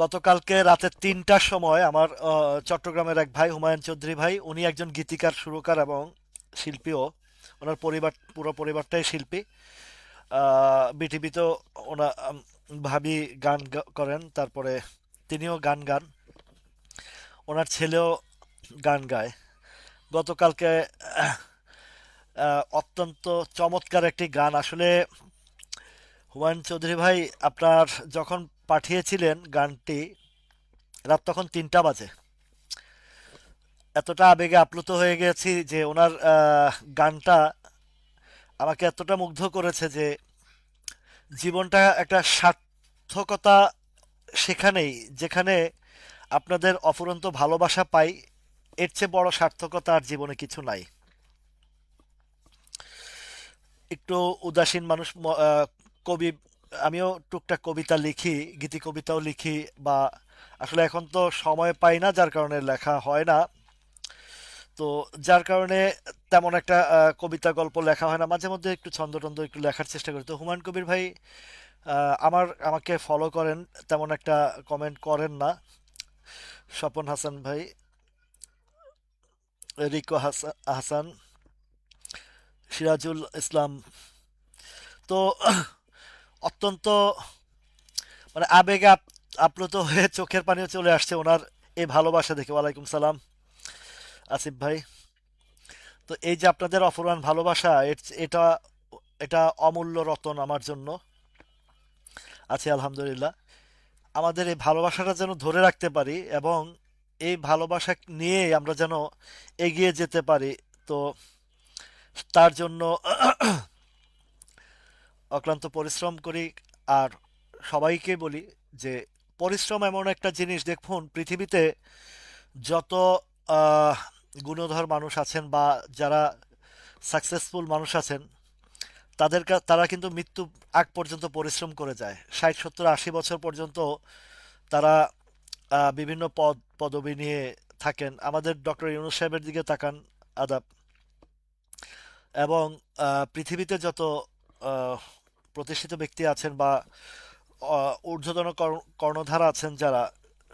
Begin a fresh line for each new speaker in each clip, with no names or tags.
গতকালকে রাতে ৩টার সময় আমার চট্টগ্রামের এক ভাই হুমায়ুন চৌধুরী ভাই, উনি একজন গীতিকার, সুরকার এবং শিল্পীও। ওনার পরিবার, পুরো পরিবারটাই শিল্পী। বিটিভিতেও ওনা ভাবি গান করেন, তারপরে তিনিও গান গান, ওনার ছেলেও গান গায়। গতকালকে অত্যন্ত চমৎকার একটি গান আসলে। হুমায়ুন চৌধুরী ভাই, আপনার যখন পাঠিয়েছিলেন গানটি, রাত তখন ৩টা বাজে। এতটা আবেগে আপ্লুত হয়ে গেছি যে ওনার গানটা আমাকে এতটা মুগ্ধ করেছে যে জীবনটা একটা সার্থকতা সেখানেই, যেখানে আপনাদের অফুরন্ত ভালোবাসা পাই। এর চেয়ে বড় সার্থকতা আর জীবনে কিছু নাই। একটু উদাসীন মানুষ, কবি, আমিও টুকটাক কবিতা লিখি, গীতি কবিতাও লিখি, বা আসলে এখন তো সময় পাই না, যার কারণে লেখা হয় না। তো যার কারণে তেমন একটা কবিতা গল্প লেখা হয় না। মাঝে মধ্যে একটু ছন্দ টন্দ একটু লেখার চেষ্টা করি। তো হুমায়ুন কবির ভাই আমাকে ফলো করেন, তেমন একটা কমেন্ট করেন না। স্বপন হাসান ভাই, রিকো হাসান, সিরাজুল ইসলাম। তো অত্যন্ত মানে আবেগে আপ্লুত হয়ে চোখের পানিও চলে আসছে ওনার এই ভালোবাসা দেখে। ওয়ালাইকুম সালাম আসিফ ভাই। তো এই যে আপনাদের অফুরান ভালোবাসা, এটা এটা অমূল্য রতন আমার জন্য। আছে আলহামদুলিল্লাহ। আমাদের এই ভালোবাসাটা যেন ধরে রাখতে পারি, এবং এই ভালোবাসা নিয়ে আমরা যেন এগিয়ে যেতে পারি। তো তার জন্য অক্লান্ত পরিশ্রম করি। আর সবাইকে বলি যে পরিশ্রম এমন একটা জিনিস, দেখুন পৃথিবীতে যত আহ, গুণধর মানুষ আছেন বা যারা সাকসেসফুল মানুষ আছেন, তারা কিন্তু মৃত্যু আগ পর্যন্ত পরিশ্রম করে যায়। ৬০ ৭০ ৮০ বছর পর্যন্ত তারা বিভিন্ন পদবি নিয়ে থাকেন। আমাদের ডক্টর ইউনূস সাহেবের দিকে তাকান, আদাব। এবং পৃথিবীতে যত আহ, প্রতিষ্ঠিত ব্যক্তি আছেন বা ঊর্ধ্বতন কর্ণধার আছেন যারা,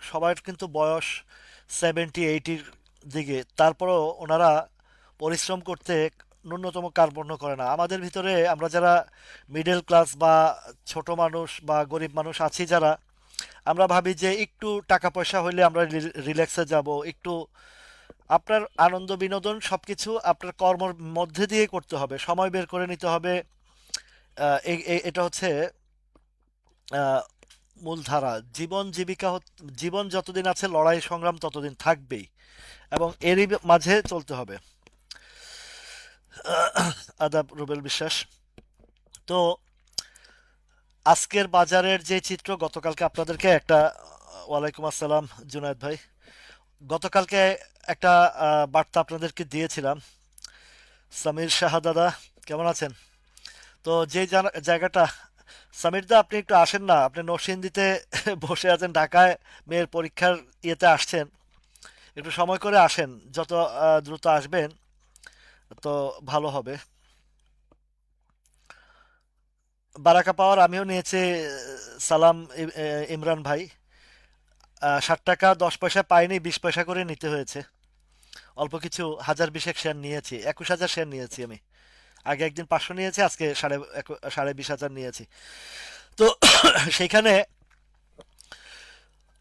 সবার কিন্তু বয়স 70 80-র দিকে। তারপরেও ওনারা পরিশ্রম করতে ন্যূনতম কার্পণ্য করে না। আমাদের ভিতরে আমরা যারা মিডল ক্লাস বা ছোট মানুষ বা গরিব মানুষ আছি যারা, আমরা ভাবি যে একটু টাকা পয়সা হইলে আমরা রিল্যাক্সে যাব একটু। আপনার আনন্দ বিনোদন সবকিছু আপনার কর্মর মধ্যে দিয়ে করতে হবে, সময় বের করে নিতে হবে। এটা হচ্ছে আহ, মূলধারা। জীবন জীবিকা জীবন যতদিন আছে, লড়াই সংগ্রাম ততদিন থাকবেই, এবং এরই মাঝে চলতে হবে। আদাব রুবেল বিশ্বাস। তো আজকের বাজারের যে চিত্র, গতকালকে আপনাদেরকে একটা ওয়ালাইকুম আসসালাম জুনায়েদ ভাই, গতকালকে একটা বার্তা আপনাদেরকে দিয়েছিলাম। সামির শাহ দাদা, কেমন আছেন? তো যে জায়গাটা, সামির দা আপনি একটু আসেন না, আপনি নরসিংদীতে বসে আছেন, ঢাকায় মেয়ের পরীক্ষার ইয়েতে আসছেন। একটু সময় করে আসেন, যত দ্রুত আসবেন তো ভালো হবে। বারাকা পাওয়ার আমিও নিয়েছি। সালাম ইমরান ভাই। 60 টাকা 10 পয়সা পাইনি, 20 পয়সা করে নিতে হয়েছে। অল্প কিছু, 1000 20 শেয়ার নিয়েছি, 21,000 শেয়ার নিয়েছি আমি। আগে একদিন 500 নিয়েছি, আজকে সাড়ে 20,000 নিয়েছি। তো সেইখানে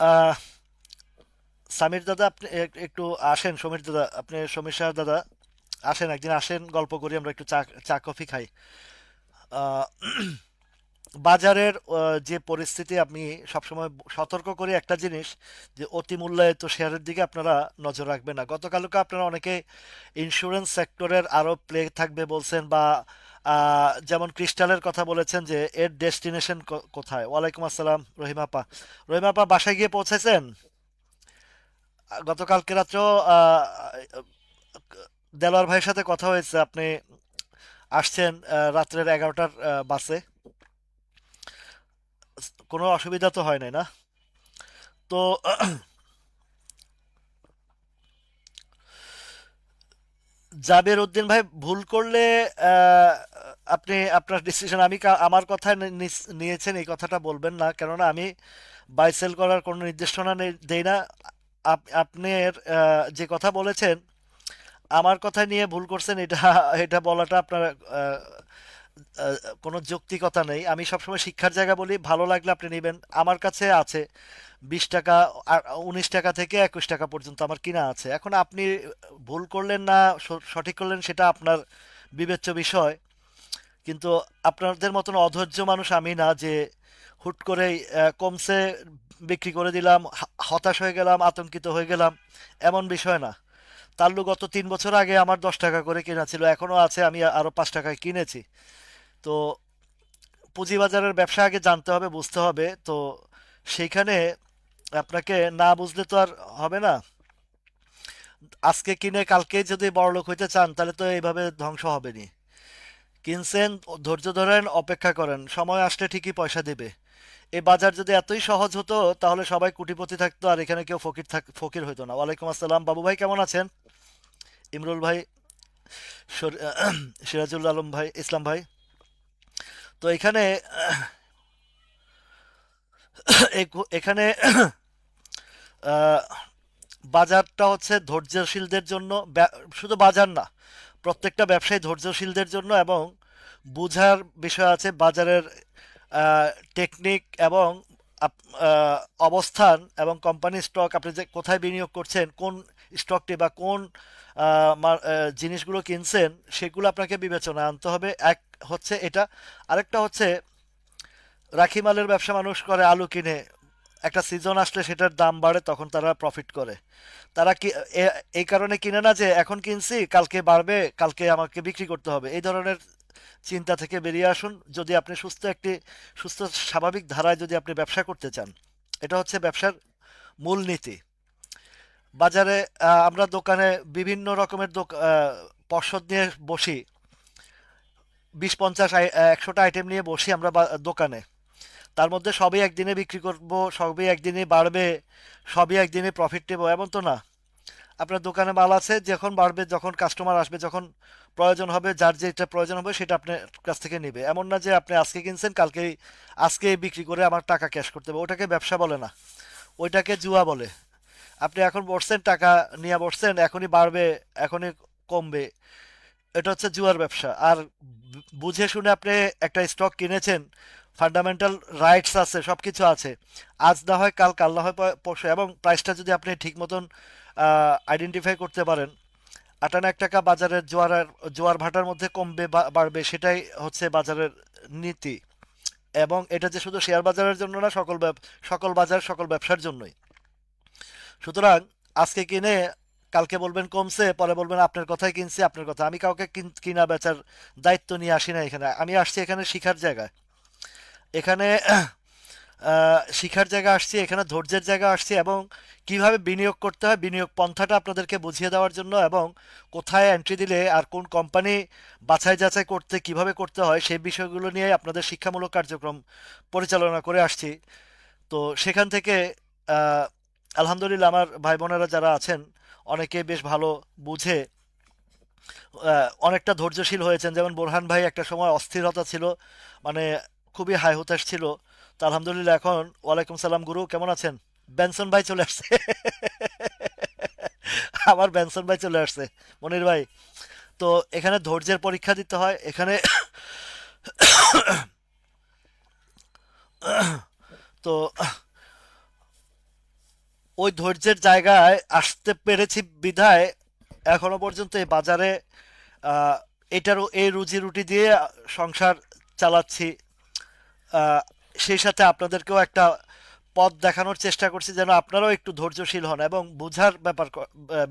আহ, সামির দাদা আপনি একটু আসেন, সমীর দাদা আপনি, সমীর শাহ দাদা আসেন, একদিন আসেন, গল্প করি, আমরা একটু চা চা কফি খাই। আহ, বাজারের যে পরিস্থিতি, আমি সবসময় সতর্ক করি একটা জিনিস, যে অতি মূল্যায়িত শেয়ারের দিকে আপনারা নজর রাখবেন না। গতকালকে আপনারা অনেকে ইন্স্যুরেন্স সেক্টরের আরো প্লে থাকবে বলছেন, বা যেমন ক্রিস্টালের কথা বলেছেন যে এর ডেস্টিনেশন কোথায়। ওয়ালাইকুম আসসালাম রহিমাপা। রহিমাপা বাসায় গিয়ে পৌঁছেছেন? গতকালকে রাত্রেও দেলোয়ার ভাইয়ের সাথে কথা হয়েছে, আপনি আসছেন রাত্রের 11টার বাসে। কোনো অসুবিধা তো হয় নাই না? তো জাবের উদ্দিন ভাই, ভুল করলে আহ, আপনি আপনার ডিসিশন, আমি আমার কথা নিয়েছেন এই কথাটা বলবেন না, কেননা আমি বাই সেল করার কোনো নির্দেশনা দেই না। আপনার যে কথা বলেছেন আমার কথা নিয়ে ভুল করছেন, এটা এটা বলাটা আপনার আহ, আহ, কোনো যৌক্তিকতা নেই। আমি সবসময় শিক্ষার জায়গা বলি, ভালো লাগলে আপনি নেবেন। আমার কাছে আছে 20 টাকা আর 19 টাকা থেকে 21 টাকা পর্যন্ত আমার কিনা আছে। এখন আপনি ভুল করলেন না সঠিক করলেন সেটা আপনার বিবেচ্য বিষয়। কিন্তু আপনাদের মতন অধৈর্য মানুষ আমি না যে হুট করেই কমছে বিক্রি করে দিলাম, হতাশ হয়ে গেলাম, আতঙ্কিত হয়ে গেলাম, এমন বিষয় না। তাল্লু গত 3 বছর আগে আমার 10 টাকা করে কেনা ছিল, এখনো আছে, আমি আরো 5 টাকায় কিনেছি। তো পুঁজিবাজারের ব্যবসা আগে জানতে হবে, বুঝতে হবে। তো সেইখানে আপনাকে না বুঝলে তো আর হবে না। আজকে কিনে কালকে যদি বড়লোক হইতে চান তাহলে তো এইভাবে ধ্বংস হবেনি। কিনছেন, ধৈর্য ধরেন, অপেক্ষা করেন, সময় আসলে ঠিকই পয়সা দেবে। এই বাজার যদি এতই সহজ হতো তাহলে সবাই কোটিপতি থাকতো আর এখানে কেউ ফকির হইতো না। ওয়ালাইকুম আসসালাম বাবু ভাই, কেমন আছেন? ইমরুল ভাই, সিরাজুল আলম ভাই, ইসলাম ভাই। তো এখানে এখানে আহ, বাজারটা হচ্ছে ধৈর্যশীলদের জন্য। শুধু বাজার না, প্রত্যেকটা ব্যবসায়ী ধৈর্যশীলদের জন্য, এবং বুঝার বিষয় আছে বাজারের টেকনিক এবং অবস্থান এবং কোম্পানি স্টক, আপনি যে কোথায় বিনিয়োগ করছেন, কোন স্টকটি বা কোন জিনিসগুলো কিনছেন, সেগুলো আপনাকে বিবেচনায় আনতে হবে। এক হচ্ছে এটা। আরেকটা হচ্ছে রাখি মালের ব্যবসা মানুষ করে, আলু কিনে একটা সিজন আসলে সেটার দাম বাড়ে, তখন তারা প্রফিট করে। তারা কি এই কারণে কিনে না যে এখন কিনছি কালকে বাড়বে, কালকে আমাকে বিক্রি করতে হবে, এই ধরনের চিন্তা থেকে বেরিয়ে আসুন। যদি আপনি সুস্থ স্বাভাবিক ধারায় যদি আপনি ব্যবসা করতে চান, এটা হচ্ছে ব্যবসার মূল নীতি। বাজারে আমরা দোকানে বিভিন্ন রকমের পর্ষদ নিয়ে বসি, 20 50 100টা আইটেম নিয়ে বসি আমরা দোকানে। তার মধ্যে সবই একদিনে বিক্রি করব, সবই একদিনে বাড়বে, সবই একদিনে প্রফিট নেবো, এমন তো না। আপনার দোকানে মাল আছে, যখন বাড়বে, যখন কাস্টমার আসবে, যখন প্রয়োজন হবে, যার যেটা প্রয়োজন হবে সেটা আপনার কাছ থেকে নেবে। এমন না যে আপনি আজকে কিনছেন কালকেই আজকে বিক্রি করে আমার টাকা ক্যাশ করতে হবে। ওটাকে ব্যবসা বলে না, ওইটাকে জুয়া বলে। আপনি এখন বসছেন, টাকা নিয়ে বসছেন, এখনই বাড়বে, এখনই কমবে, এটা হচ্ছে জুয়ার ব্যবসা। আর বুঝে শুনে আপনি একটা স্টক কিনেছেন, ফান্ডামেন্টাল রাইটস আছে, সব কিছু আছে, আজ না হয় কাল, কাল না হয় পরশু, এবং প্রাইসটা যদি আপনি ঠিক মতন আইডেন্টিফাই করতে পারেন, 8 আনা 1 টাকা বাজারের জোয়ার ভাটার মধ্যে কমবে বাড়বে, সেটাই হচ্ছে বাজারের নীতি। এবং এটা যে শুধু শেয়ার বাজারের জন্য না, সকল বাজার, সকল ব্যবসার জন্যই। সুতরাং আজকে কিনে কালকে বলবেন কমছে, পরে বলবেন আপনার কথাই কিনছি, আপনার কথা। আমি কাউকে কিনা বেচার দায়িত্ব নিয়ে আসি না এখানে। আমি আসছি এখানে শিখার জায়গায়, এখানে শিখার জায়গা আসছি, এখানে ধৈর্যের জায়গা আসছি, এবং কিভাবে বিনিয়োগ করতে হয়, বিনিয়োগ পন্থাটা আপনাদেরকে বুঝিয়ে দেওয়ার জন্য, এবং কোথায় এন্ট্রি দিলে আর কোন কোম্পানি বাছাই যাচাই করতে কিভাবে করতে হয় সেই বিষয়গুলো নিয়ে আপনাদের শিক্ষামূলক কার্যক্রম পরিচালনা করে আসছি। তো সেখান থেকে আহ, আলহামদুলিল্লাহ আমার ভাই বোনেরা যারা আছেন অনেকে বেশ ভালো বুঝে অনেকটা ধৈর্যশীল হয়েছেন। যেমন বোরহান ভাই, একটা সময় অস্থিরতা ছিল, মানে খুবই হাই হুতাশ ছিল। তো আলহামদুলিল্লাহ এখন, ওয়ালাইকুম সালাম গুরু, কেমন আছেন? বেনসন ভাই চলে আসছে। আমার বেনসন ভাই চলে আসছে, মনির ভাই। তো এখানে ধৈর্যের পরীক্ষা দিতে হয় এখানে। তো ওই ধৈর্যের জায়গায় আসতে পেরেছি বিধায় এখনো পর্যন্ত এই বাজারে আহ, এই রুজি রুটি দিয়ে সংসার চালাচ্ছি। আহ, সেই সাথে আপনাদেরকেও একটা পথ দেখানোর চেষ্টা করছি যেন আপনারাও একটু ধৈর্যশীল হন, এবং বুঝার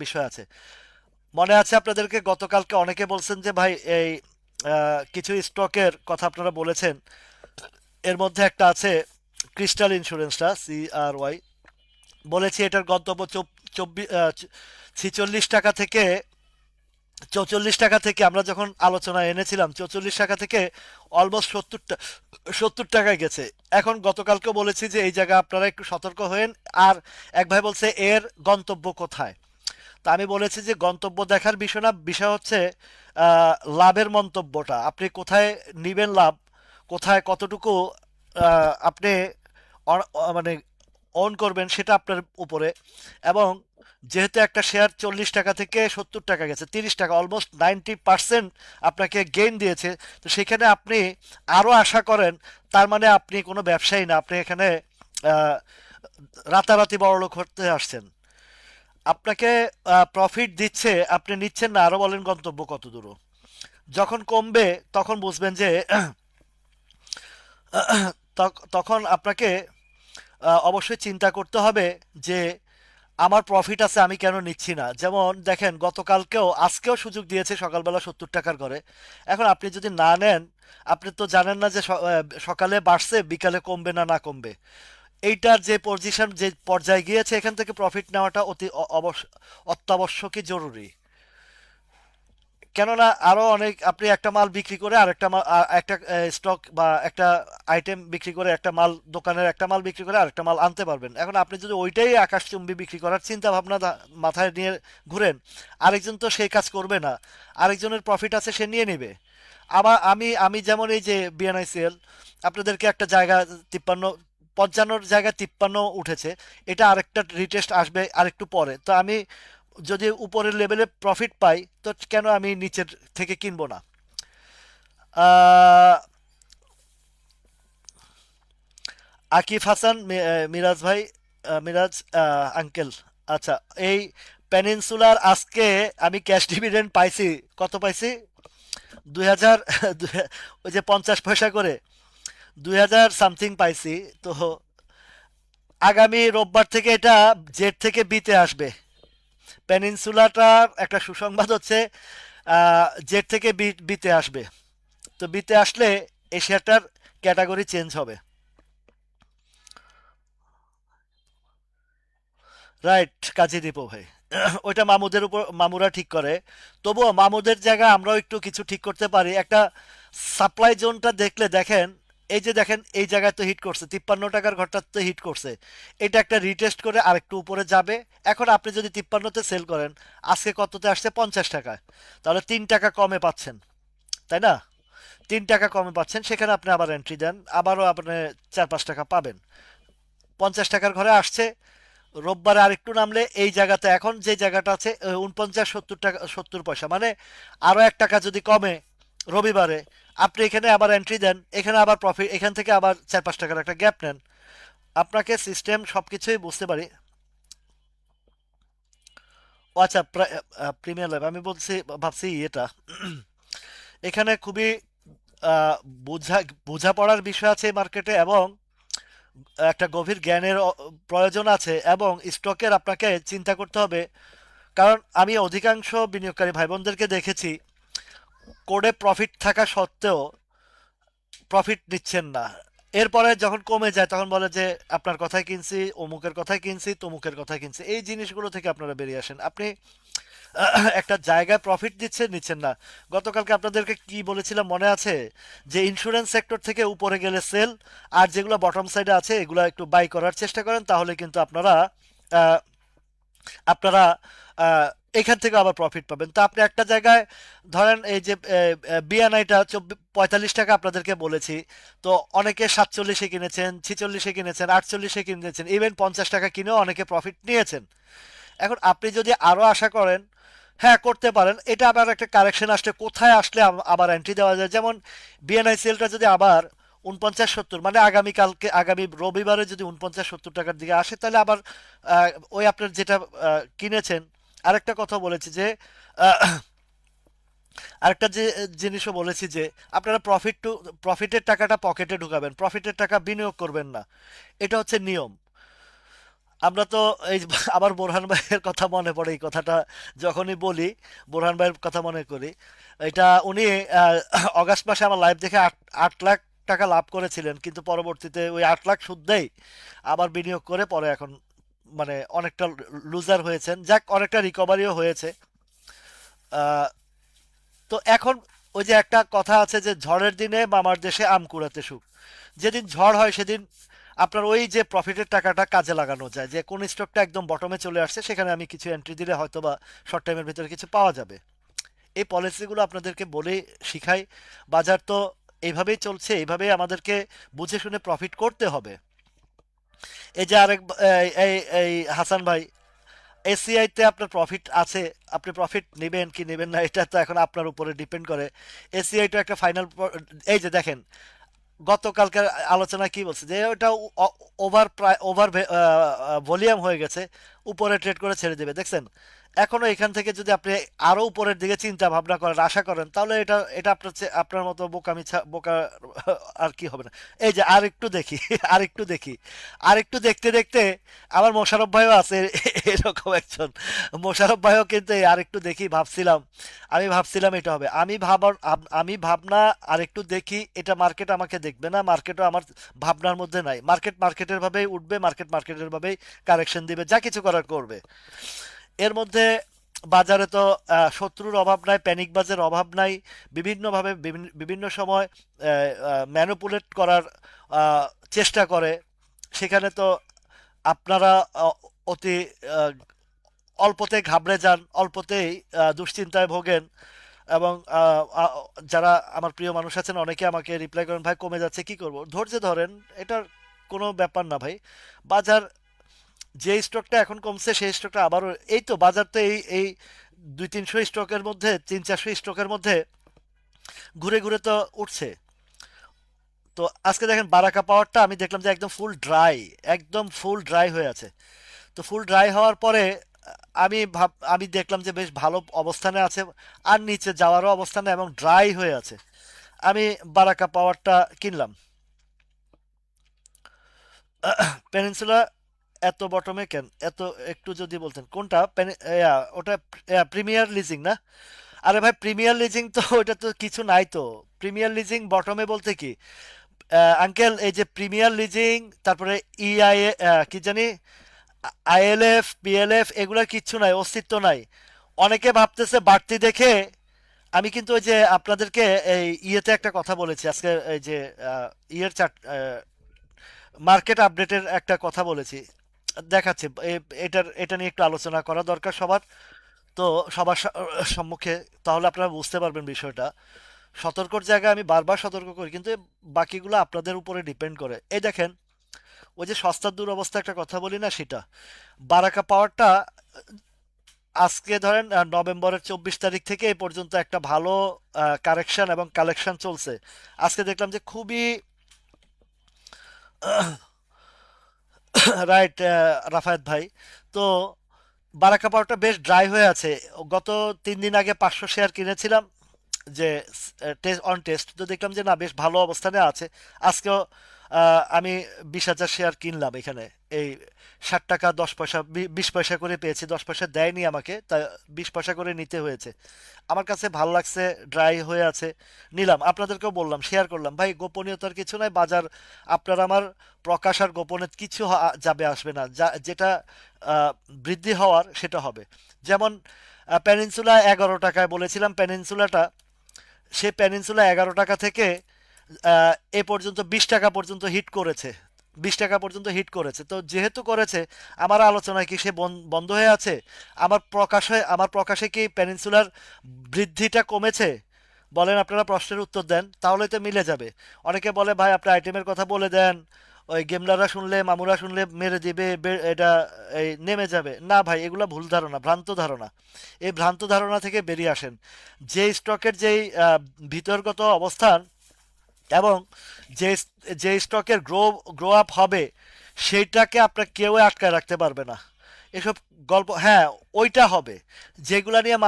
বিষয় আছে। মনে আছে আপনাদেরকে গতকালকে অনেকে বলছেন যে ভাই এই কিছু স্টকের কথা আপনারা বলেছেন, এর মধ্যে একটা আছে ক্রিস্টাল ইন্স্যুরেন্সটা, CRY। বলেছি এটার গন্তব্য 46 টাকা থেকে, 44 টাকা থেকে আমরা যখন আলোচনা এনেছিলাম, 44 টাকা থেকে অলমোস্ট 70 টাকায় গেছে। এখন গতকালকেও বলেছি যে এই জায়গা আপনারা একটু সতর্ক হয়েন। আর এক ভাই বলছে এর গন্তব্য কোথায়। তা আমি বলেছি যে গন্তব্য দেখার বিষয় না, বিষয় হচ্ছে লাভের মন্তব্যটা, আপনি কোথায় নিবেন লাভ, কোথায় কতটুকু আপনি মানে অন করবেন সেটা আপনার উপরে। এবং যেহেতু একটা শেয়ার 40 টাকা থেকে 70 টাকা গেছে, 30 টাকা, অলমোস্ট 90% আপনাকে গেইন দিয়েছে। তো সেখানে আপনি আরো আশা করেন, তার মানে আপনি কোনো ব্যবসায়ী না, আপনি এখানে আহ, রাতারাতি বড়লোক হতে আসছেন। আপনাকে প্রফিট দিচ্ছে, আপনি নিচ্ছেন না, আরো বলেন গন্তব্য কত দূর। যখন কমবে তখন বুঝবেন যে তখন আপনাকে অবশ্যই চিন্তা করতে হবে যে আমার প্রফিট আছে, আমি কেন নিচ্ছি না। যেমন দেখেন, গতকালকেও আজকেও সুযোগ দিয়েছে সকালবেলা 70 টাকার করে। এখন আপনি যদি না নেন, আপনি তো জানেন না যে সকালে বাড়ছে বিকালে কমবে না না কমবে। এইটার যে পজিশন, যে পর্যায়ে গিয়েছে, এখান থেকে প্রফিট নেওয়াটা অতি অত্যাবশ্যকই জরুরি। কেননা আরো অনেক, আপনি একটা মাল বিক্রি করে আরেকটা মাল, একটা স্টক বা একটা আইটেম বিক্রি করে, একটা মাল, দোকানের একটা মাল বিক্রি করে আরেকটা মাল আনতে পারবেন। এখন আপনি যদি ওইটাই আকাশচুম্বী বিক্রি করার চিন্তা ভাবনা মাথায় নিয়ে ঘুরেন, আরেকজন তো সেই কাজ করবে না। আরেকজনের প্রফিট আছে, সে নিয়ে নেবে। আবার আমি আমি যেমন এই যে বিএনআইসিএল, আপনাদেরকে একটা জায়গা 53, 55 জায়গায় 53 উঠেছে। এটা আরেকটা রিটেস্ট আসবে আরেকটু পরে, তো আমি যদি উপরের লেভেলে প্রফিট পাই, তো কেন আমি নিচের থেকে কিনবো না। আহ, আকিফ হাসান, মিরাজ ভাই, মিরাজ আঙ্কেল, আচ্ছা। এই পেনিনসুলার আজকে আমি ক্যাশ ডিভিডেন্ড পাইছি। কত পাইছি? 2000, ওই যে 50 পয়সা করে 2000 সামথিং পাইছি। তো আগামী রোববার থেকে এটা জেড থেকে বিতে আসবে। পেনিনসুলাটার একটা সুসংবাদ হচ্ছে, জেড থেকে বিতে আসবে। তো বিতে আসলে এশিয়াটার ক্যাটাগরি চেঞ্জ হবে। রাইট, কাজী দীপ ভাই। ওইটা মামুদের উপর, মামুরা ঠিক করে। তবুও মামুদের জায়গা আমরাও একটু কিছু ঠিক করতে পারি। একটা সাপ্লাই জোনটা দেখলে দেখেন, এই যে দেখেন এই জায়গায় তো হিট করছে, 53 টাকার ঘরটা তো হিট করছে। এটা একটা রিটেস্ট করে আরেকটু উপরে যাবে। এখন আপনি যদি 53-তে সেল করেন, আজকে কততে আসছে? 50 টাকায়। তাহলে 3 টাকা কমে পাচ্ছেন, তাই না? 3 টাকা কমে পাচ্ছেন, সেখানে আপনি আবার এন্ট্রি দেন, আবারও আপনি 4-5 টাকা পাবেন। 50 টাকার ঘরে আসছে, রোববারে আরেকটু নামলে এই জায়গাতে, এখন যে জায়গাটা আছে 49-70 টাকা 70 পয়সা, মানে আরো 1 টাকা যদি কমে রবিবারে, আপনি এখানে আবার এন্ট্রি দেন, এখানে আবার প্রফিট, এখান থেকে আবার 4-5 টাকার একটা গ্যাপ নেন। আপনাকে সিস্টেম সবকিছুই বুঝতে পারি। ও আচ্ছা, প্রিমিয়ার লাইভ আমি বলছি, ভাবছি এটা এখানে খুবই আহ, বোঝা বোঝাপড়ার বিষয় আছে মার্কেটে, এবং একটা গভীর জ্ঞানের প্রয়োজন আছে, এবং স্টকের আপনাকে চিন্তা করতে হবে। কারণ আমি অধিকাংশ বিনিয়োগকারী ভাই বোনদেরকে দেখেছি, কোডে প্রফিট থাকা সত্ত্বেও প্রফিট নিচ্ছেন না। এরপরে যখন কমে যায় তখন বলে যে আপনার কথাই কিনছি, অমুকের কথাই কিনছি, তমুকের কথাই কিনছি। এই জিনিসগুলো থেকে আপনারা বেরিয়ে আসেন। আপনি একটা জায়গায় প্রফিট দিচ্ছেন, নিচ্ছেন না। গতকালকে আপনাদেরকে কি বলেছিলাম মনে আছে? যে ইন্স্যুরেন্স সেক্টর থেকে উপরে গেলে সেল, আর যেগুলো বটম সাইডে আছে এগুলো একটু বাই করার চেষ্টা করেন, তাহলে কিন্তু আপনারা আহ, আপনারা আহ, এখান থেকে আবার প্রফিট পাবেন। তো আপনি একটা জায়গায় ধরেন, এই যে বিএনআইটা 45 টাকা আপনাদেরকে বলেছি, তো অনেকে 47-এ কিনেছেন, 46-এ কিনেছেন, 48-এ কিনেছেন, ইভেন 50 টাকা কিনেও অনেকে প্রফিট নিয়েছেন। এখন আপনি যদি আরো আশা করেন, হ্যাঁ করতে পারেন। এটা আবার একটা কারেকশন আসলে, কোথায় আসলে আবার এন্ট্রি দেওয়া যায়। যেমন বিএনআইসিএলটা যদি আবার 49-70, মানে আগামীকালকে, আগামী রবিবারে যদি 49-70 টাকার দিকে আসে, তাহলে আবার ওই আপনার যেটা কিনেছেন। আরেকটা কথা বলেছি যে আহ, আরেকটা যে জিনিসও বলেছি যে আপনারা প্রফিটের টাকাটা পকেটে ঢুকাবেন, প্রফিটের টাকা বিনিয়োগ করবেন না। এটা হচ্ছে নিয়ম। আমরা তো এই যে আবার বোরহান ভাইয়ের কথা মনে পড়ে, এই কথাটা যখনই বলি বোরহান ভাইয়ের কথা মনে করি। এটা উনি আহ, অগাস্ট মাসে আমার লাইভ দেখে 8 লাখ টাকা লাভ করেছিলেন, কিন্তু পরবর্তীতে ওই 8 লাখ সুদ্ধেই আবার বিনিয়োগ করে পরে এখন মানে অনেকটা লুজার হয়েছেন। যাক, অনেকটা রিকভারিও হয়েছে। আহ, তো এখন ওই যে একটা কথা আছে যে ঝড়ের দিনে মামার দেশে আম কুড়াতে সুখ। যেদিন ঝড় হয় সেদিন আপনার ওই যে প্রফিটের টাকাটা কাজে লাগানো যায়, যে কোন স্টকটা একদম বটমে চলে আসছে, সেখানে আমি কিছু এন্ট্রি দিলে হয়তো বা শর্ট টাইমের ভিতরে কিছু পাওয়া যাবে। এই পলিসিগুলো আপনাদেরকে বলে শিখাই। বাজার তো এইভাবেই চলছে, এইভাবেই আমাদেরকে বুঝে শুনে প্রফিট করতে হবে। এই যে আরেক এই এই এই হাসান ভাই, এসিআই তে আপনার প্রফিট আছে, আপনি প্রফিট নেবেন কি নেবেন না এটা তো এখন আপনার উপরে ডিপেন্ড করে। এসিআই তো একটা ফাইনাল, এই যে দেখেন গতকালকার আলোচনা কি বলছে যে ওটা ওভার ওভার ভলিউম হয়ে গেছে, উপরে ট্রেড করে ছেড়ে দেবে, দেখছেন? এখনো এখান থেকে যদি আপনি আরো উপরের দিকে চিন্তা ভাবনা করেন, আশা করেন, তাহলে এটা এটা আপনার আপনার মতো বোকামি বোকা আর কি হবে না। এই যে আর একটু দেখি আর একটু দেখি, আর একটু দেখতে দেখতে আমার মোশাররফ ভাইও আছে এরকম একজন। মোশাররফ ভাইও কিন্তু এই আর একটু দেখি ভাবছিলাম, আমি ভাবছিলাম এটা হবে, আমি ভাবনা আর একটু দেখি, এটা মার্কেট আমাকে দেখবে না, মার্কেটও আমার ভাবনার মধ্যে নাই, মার্কেট মার্কেটের ভাবেই উঠবে, মার্কেট মার্কেটের ভাবেই কারেকশন দিবে, যা কিছু করার করবে। এর মধ্যে বাজারে তো শত্রুর অভাব নাই, প্যানিক বাজের অভাব নাই, বিভিন্নভাবে বিভিন্ন সময় ম্যানুপুলেট করার আহ, চেষ্টা করে। সেখানে তো আপনারা আহ, অতি আহ, অল্পতে ঘাবড়ে যান, অল্পতেই দুশ্চিন্তায় ভোগেন, এবং যারা আমার প্রিয় মানুষ আছেন অনেকে আমাকে রিপ্লাই করেন, ভাই কমে যাচ্ছে কি করব, ধৈর্য ধরেন, এটার কোনো ব্যাপার না ভাই। বাজার যে স্টকটা এখন কমছে সেই স্টকটা আবারও, এই তো বাজার তো এই এই 200-300 স্টকের মধ্যে, 300-400 স্টকের মধ্যে ঘুরে ঘুরে তো উঠছে। তো আজকে দেখেন বারাকা পাওয়ারটা আমি দেখলাম যে একদম ফুল ড্রাই, একদম ফুল ড্রাই হয়ে আছে। তো ফুল ড্রাই হওয়ার পরে আমি দেখলাম যে বেশ ভালো অবস্থানে আছে, আর নিচে যাওয়ারও অবস্থানে, এবং ড্রাই হয়ে আছে। আমি বারাকা পাওয়ারটা কিনলাম। পেনিনসুলা এত বটমে কেন এত, একটু যদি বলতেন কোনটা ওটা প্রিমিয়ার লিজিং না? আরে ভাই প্রিমিয়ার লিজিং তো ওটা তো কিছু নাই তো। প্রিমিয়ার লিজিং বটমে বলতে কি আঙ্কেল, এই যে প্রিমিয়ার লিজিং, তারপরে ইআই, কি জানি, আইএলএফ বিএলএফ, এগুলোর কিচ্ছু নাই, অস্তিত্ব নাই। অনেকে ভাবতেছে বাড়তি দেখে। আমি কিন্তু ওই যে আপনাদেরকে এই ইয়েতে একটা কথা বলেছি আজকে, এই যে ইয়ের চার্ট, মার্কেট আপডেটের একটা কথা বলেছি, দেখাচ্ছে এটা নিয়ে একটু আলোচনা করা দরকার সবার। তো সবার সম্মুখে, তাহলে আপনারা বুঝতে পারবেন বিষয়টা। সতর্কর জায়গায় আমি বারবার সতর্ক করি, কিন্তু বাকিগুলো আপনাদের উপরে ডিপেন্ড করে। এই দেখেন, ওই যে সস্তার দুরবস্থা একটা কথা বলি না, সেটা বারাকা পাওয়ারটা আজকে ধরেন নভেম্বরের 24 তারিখ থেকে এই পর্যন্ত একটা ভালো কারেকশন এবং কালেকশন চলছে। আজকে দেখলাম যে খুবই রাইট রাফায়েত ভাই। তো বারাকা পাউডারটা বেশ ড্রাই হয়ে আছে। গত 3 দিন আগে 500 শেয়ার কিনেছিলাম, যে টেস্ট অন টেস্ট, তো দেখলাম যে না বেশ ভালো অবস্থানে আছে। আজকেও আমি 20,000 শেয়ার কিনলাম এখানে, এই 60 টাকা 10 পয়সা, 20 পয়সা করে পেয়েছি, 10 পয়সা দেয়নি আমাকে, তাই 20 পয়সা করে নিতে হয়েছে। আমার কাছে ভালো লাগছে, ড্রাই হয়ে আছে, নিলাম। আপনাদেরকেও বললাম, শেয়ার করলাম, ভাই গোপনীয়তার কিছু নাই বাজার, আপনার আমার প্রকাশ আর গোপনে কিছু যাবে আসবে না, যেটা আহ, বৃদ্ধি হওয়ার সেটা হবে। যেমন পেনিনসুলা 11 টাকায় বলেছিলাম, পেনিনসুলাটা, সে পেনিনসুলা 11 টাকা থেকে এ পর্যন্ত 20 টাকা পর্যন্ত হিট করেছে, 20 টাকা পর্যন্ত হিট করেছে। তো যেহেতু করেছে, আমার আলোচনায় কি সে বন্ধ হয়ে আছে? আমার প্রকাশে কি পেনিনসুলার বৃদ্ধিটা কমেছে? বলেন, আপনারা প্রশ্নের উত্তর দেন, তাহলে তো মিলে যাবে। অনেকে বলে ভাই আপনি আইটেমের কথা বলে দেন, ওই গেমলাররা শুনলে, মামুরা শুনলে মেরে দিবে, এটা এই নেমে যাবে। না ভাই, এগুলো ভুল ধারণা, ভ্রান্ত ধারণা। এই ভ্রান্ত ধারণা থেকে বেরিয়ে আসেন। যে স্টকের যেই ভিতরগত অবস্থান, এবং যে যে স্টকের গ্রো আপ হবে, সেইটাকে আপনার কেউ আটকায় রাখতে পারবে না। এসব গল্প, হ্যাঁ, ওইটা হবে যেগুলা নিয়ে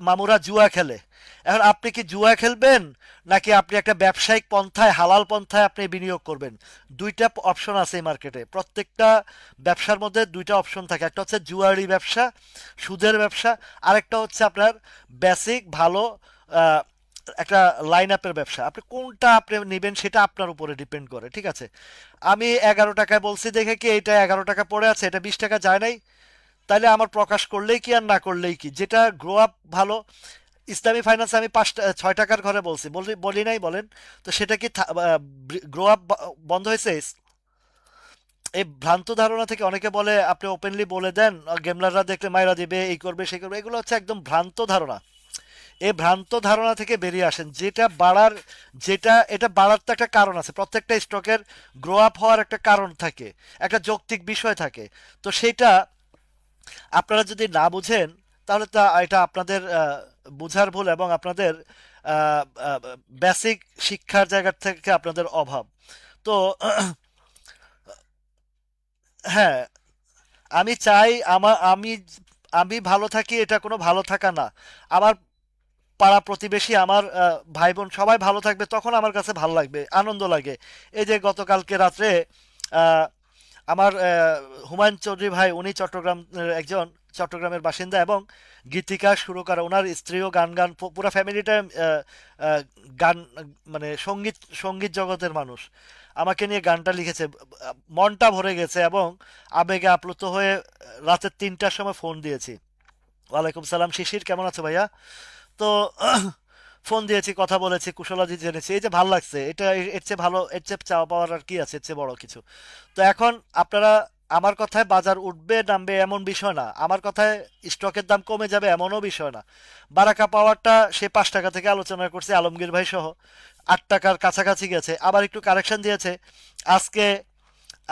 মামুরা জুয়া খেলে। এখন আপনি কি জুয়া খেলবেন, নাকি আপনি একটা ব্যবসায়িক পন্থায়, হালাল পন্থায় আপনি বিনিয়োগ করবেন? দুইটা অপশন আছে এই মার্কেটে, প্রত্যেকটা ব্যবসার মধ্যে দুইটা অপশন থাকে, একটা হচ্ছে জুয়ারি ব্যবসা, সুদের ব্যবসা, আরেকটা হচ্ছে আপনার বেসিক ভালো আহ, একটা লাইন আপের ব্যবসা। আপনি কোনটা আপনি নেবেন সেটা আপনার উপরে ডিপেন্ড করে, ঠিক আছে? আমি 11 টাকায় বলছি দেখে কি এটা 11 টাকা পড়ে আছে, এটা 20 টাকা যায় নাই? তাইলে আমার প্রকাশ করলেই কি আর না করলেই কি, যেটা গ্রো আপ ভালো। ইসলামী ফাইন্যান্স আমি 6 টাকার ঘরে বলছি, বলি নাই বলেন? তো সেটা কি গ্রো আপ বন্ধ হয়েছে? এই ভ্রান্ত ধারণা থেকে অনেকে বলে আপনি ওপেনলি বলে দেন, গেমলাররা দেখলে মাইরা দিবে, এই করবে সেই করবে, এগুলো হচ্ছে একদম ভ্রান্ত ধারণা। এই ভ্রান্ত ধারণা থেকে বেরিয়ে আসেন। এটা বাড়ার তো একটা কারণ আছে, প্রত্যেকটা স্টকের গ্রো আপ হওয়ার একটা কারণ থাকে, একটা যৌক্তিক বিষয় থাকে। তো সেটা আপনারা যদি না বুঝেন, তাহলে তা এটা আপনাদের বুঝার ভুল এবং আপনাদের বেসিক শিক্ষার জায়গা থেকে আপনাদের অভাব। তো হ্যাঁ, আমি চাই আমি আমি ভালো থাকি, এটা কোনো ভালো থাকা না। আমার পাড়া প্রতিবেশী, আমার ভাই বোন সবাই ভালো থাকবে, তখন আমার কাছে ভালো লাগবে, আনন্দ লাগে। এই যে গতকালকে রাত্রে আহ, আমার হুমায়ুন চৌধুরী ভাই, উনি একজন চট্টগ্রামের বাসিন্দা এবং গীতিকার সুরকার, ওনার স্ত্রীও পুরো ফ্যামিলিটা গান, মানে সঙ্গীত সঙ্গীত জগতের মানুষ। আমাকে নিয়ে গানটা লিখেছে, মনটা ভরে গেছে এবং আবেগে আপ্লুত হয়ে রাতের 3টার সময় ফোন দিয়েছি। ওয়ালাইকুম সালাম, শিশির কেমন আছো ভাইয়া? তো ফোন দিয়েছি, কথা বলেছি, কুশলাদি জেনেছি, এই যে ভালো লাগছে। এর চেয়ে ভালো, এর চেয়ে চাওয়া পাওয়ার আর কি আছে, এর চেয়ে বড় কিছু? তো এখন আপনারা, আমার কথায় বাজার উঠবে নামবে এমন বিষয় না, আমার কথায় স্টকের দাম কমে যাবে এমনও বিষয় না। বারাকা পাওয়ারটা সে 5 টাকা থেকে আলোচনা করছে, আলমগীর ভাই সহ 8 টাকার কাছাকাছি গেছে, আবার একটু কারেকশন দিয়েছে। আজকে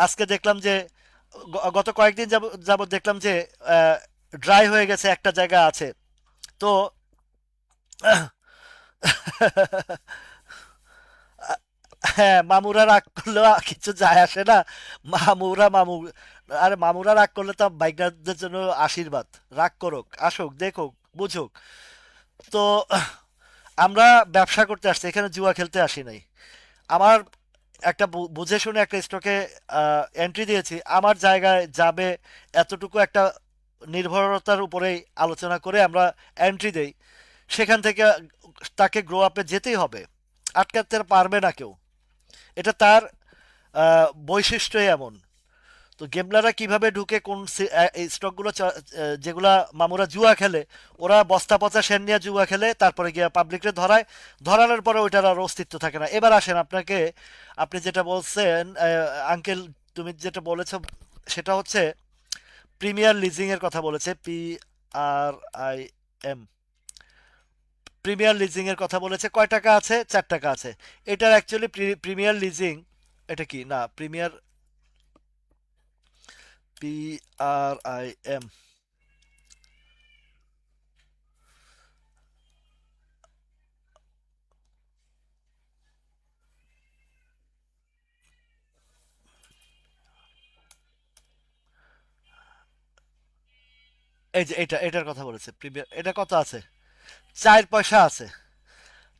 আজকে দেখলাম যে গত কয়েকদিন যাবত দেখলাম যে ড্রাই হয়ে গেছে, একটা জায়গা আছে। তো হ্যাঁ, মামুরা রাগ করলেও কিছু যায় আসে না। মামু, আরে মামুরা রাগ করলে তো বাইকদের জন্য আশীর্বাদ। রাগ করুক, আসুক, দেখুক, বুঝুক। তো আমরা ব্যবসা করতে আসছি, এখানে জুয়া খেলতে আসি নাই। আমার একটা বুঝে শুনে একটা স্টকে এন্ট্রি দিয়েছি, আমার জায়গায় যাবে এতটুকু একটা নির্ভরতার উপরেই আলোচনা করে আমরা এন্ট্রি দেই। সেখান থেকে তাকে গ্রো আপে যেতেই হবে, আটকাতে পারবে না কেউ। এটা তার বৈশিষ্ট্যই এমন। তো গেমলাররা কিভাবে ঢুকে কোন স্টকগুলো যেগুলা মামুরা জুয়া খেলে, ওরা বস্তা পচা শেন নিয়ে জুয়া খেলে, তারপরে গিয়ে পাবলিকরে ধরায়, ধরানোর পরে ওইটার আর অস্তিত্ব থাকে না। এবার আসেন, আপনি যেটা বলছেন আঙ্কেল, তুমি যেটা বলেছো সেটা হচ্ছে প্রিমিয়ার লিজিং এর কথা বলেছে, PRIM, প্রিমিয়ার লিজিং এর কথা বলেছে। কয় টাকা আছে? 4 টাকা আছে। এটার অ্যাকচুয়ালি প্রিমিয়ার লিজিং, এটা কি না প্রিমিয়ার, PRIM, এই যে এটার কথা বলেছে প্রিমিয়ার, এটা কত আছে? 4 পয়সা আছে।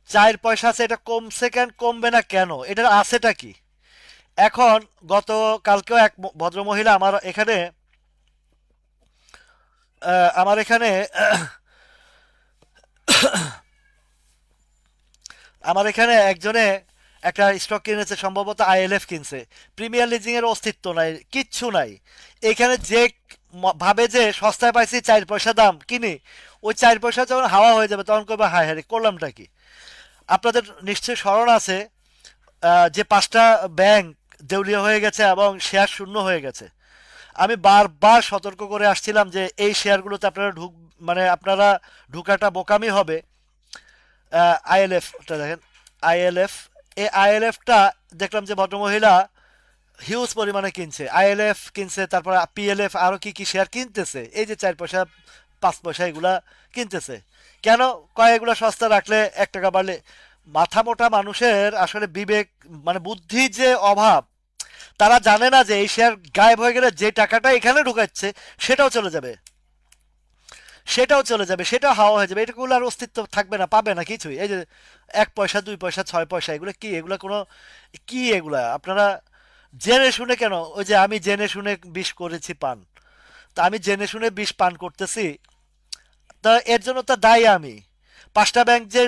4 পয়সা আছে, এটা কমছে কেন, কমবে না কেন, এটার আছেটা কি? এখন গত কালকেও এক ভদ্রমহিলা আমার এখানে আমার এখানে একজনে একটা স্টক কিনেছে, সম্ভবত ILF কিনছে। প্রিমিয়ার লিজিং এর অস্তিত্ব নাই, কিচ্ছু নাই। এখানে যে ভাবে যে সস্তায় পাইছি, 4 পয়সা দাম কিনি, ওই 4 পয়সা যখন হাওয়া হয়ে যাবে তখন কবে হায় হায় করলামটা কি। আপনাদের নিশ্চয়ই স্মরণ আছে যে 5টা ব্যাংক দেউলিয়া হয়ে গেছে এবং শেয়ার শূন্য হয়ে গেছে। আমি বারবার সতর্ক করে আসছিলাম যে এই শেয়ারগুলোতে আপনারা ঢুকাটা বোকামি হবে। ILFটা দেখেন, ILF, এই ILFটা দেখলাম যে ভদ্রমহিলা হিউজ পরিমাণে কিনছে, ILF কিনছে, তারপর PLF, আরো কি কি শেয়ার কিনতেছে, এই যে 4 পয়সা 5 পয়সা এগুলা কিনতেছে। কেন? কয় এগুলা সস্তা রাখলে 1 টাকা বাড়লে। মাথা মোটা মানুষের আসলে বিবেক, মানে বুদ্ধি যে অভাব। তারা জানে না যে এই শেয়ার গায়েব হয়ে গেলে যে টাকাটা এখানে ঢুকাচ্ছে সেটাও চলে যাবে, সেটাও হাওয়া হয়ে যাবে, এটাগুলো আর অস্তিত্ব থাকবে না, পাবে না কিছুই। এই যে 1 পয়সা, 2 পয়সা, 6 পয়সা, এগুলো কি? এগুলো কোনো কি? এগুলা আপনারা জেনে শুনে কেন? ওই যে আমি জেনে শুনে বিষ করেছি পান, তা আমি জেনে শুনে বিষ পান করতেছি, তা এর জন্য তো দায়ী আমি। 5টা ব্যাংক যে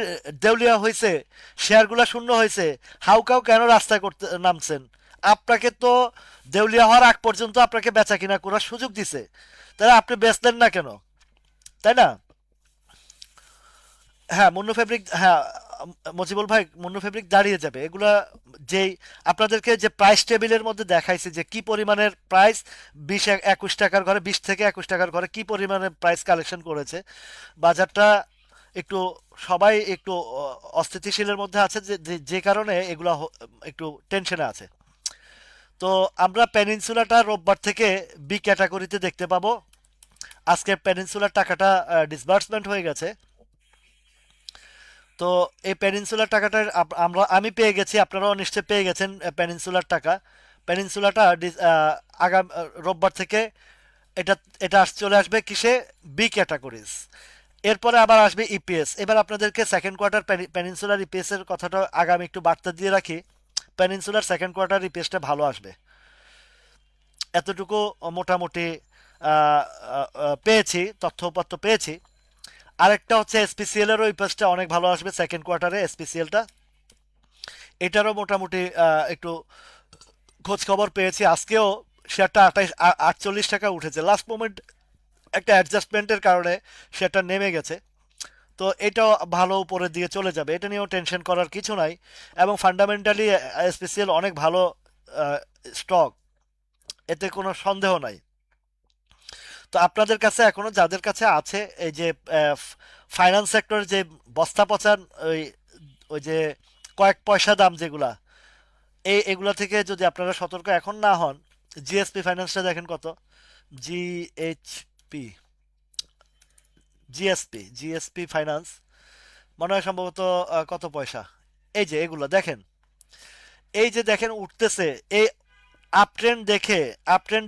দেউলিয়া হয়েছে, শেয়ারগুলা শূন্য হয়েছে, হাউকাউ কেন রাস্তায় করতে নামছেন? আপনাকে তো দেউলিয়া হওয়ার আগ পর্যন্ত আপনাকে বেচা কিনা করার সুযোগ দিছে, তাহলে আপনি বেচলেন না কেন? তাই না? হ্যাঁ, মুন্নু ফেব্রিক, হ্যাঁ, মজিবুল ভাই, মুন্নু ফেব্রিক দাঁড়িয়ে যাবে এগুলা। যেই আপনাদেরকে যে প্রাইস টেবিলের মধ্যে দেখাইছে যে কি পরিমাণের প্রাইস, 20-21 টাকার ঘরে, 20 থেকে 21 টাকার ঘরে কি পরিমাণের প্রাইস কালেকশন করেছে বাজারটা, একটু সবাই একটু অস্থিতিশীলের মধ্যে আছে, যে যে কারণে এগুলা একটু টেনশনে আছে। তো আমরা পেনিনসুলাটা রোববার থেকে বি ক্যাটাগরিতে দেখতে পাবো। আজকে পেনিনসুলার টাকাটা ডিসবার্সমেন্ট হয়ে গেছে। তো এই পেনিনসুলার টাকাটা আমি পেয়ে গেছি, আপনারাও নিশ্চয়ই পেয়ে গেছেন পেনিনসুলার টাকা। পেনিনসুলাটা আগাম রোববার থেকে এটা এটা চলে আসবে কিসে, বি ক্যাটাগরিজ। এরপরে আবার আসবে ইপিএস। এবার আপনাদেরকে সেকেন্ড কোয়ার্টার পেনিনসুলার ইপিএস এর কথাটা আগামী একটু বার্তা দিয়ে রাখি। পেনিনসুলার সেকেন্ড কোয়ার্টার ইপিএসটা ভালো আসবে, এতটুকু মোটামুটি আহ, পেয়েছি, তথ্যপত্র পেয়েছি। আরেকটা হচ্ছে এসপিসিএল এরও ইপিএসটা অনেক ভালো আসবে সেকেন্ড কোয়ার্টারে, এসপিসিএলটা এটারও মোটামুটি একটু খোঁজ খবর পেয়েছি। আজকেও শেয়ারটা 48 টাকা উঠেছে, লাস্ট মোমেন্ট একটা অ্যাডজাস্টমেন্টের কারণে শেয়ারটা নেমে গেছে। তো এটাও ভালো উপরের দিকে চলে যাবে, এটা নিয়েও টেনশন করার কিছু নাই। এবং ফান্ডামেন্টালি স্পেশাল অনেক ভালো স্টক, এতে কোনো সন্দেহ নাই। তো আপনাদের কাছে এখনো যাদের কাছে আছে এই যে ফাইন্যান্স সেক্টরের যে বস্তা পচান, ওই ওই যে কয়েক পয়সা দাম যেগুলা, এগুলা থেকে যদি আপনারা সতর্ক এখন না হন। জিএসপি ফাইন্যান্সটা দেখেন কত, জিএইচপি, জিএসপি ফাইন্যান্স মনে হয় সম্ভবত কত পয়সা। এই যে এগুলো দেখেন, এই যে দেখেন উঠতেছে, এই আপ ট্রেন্ড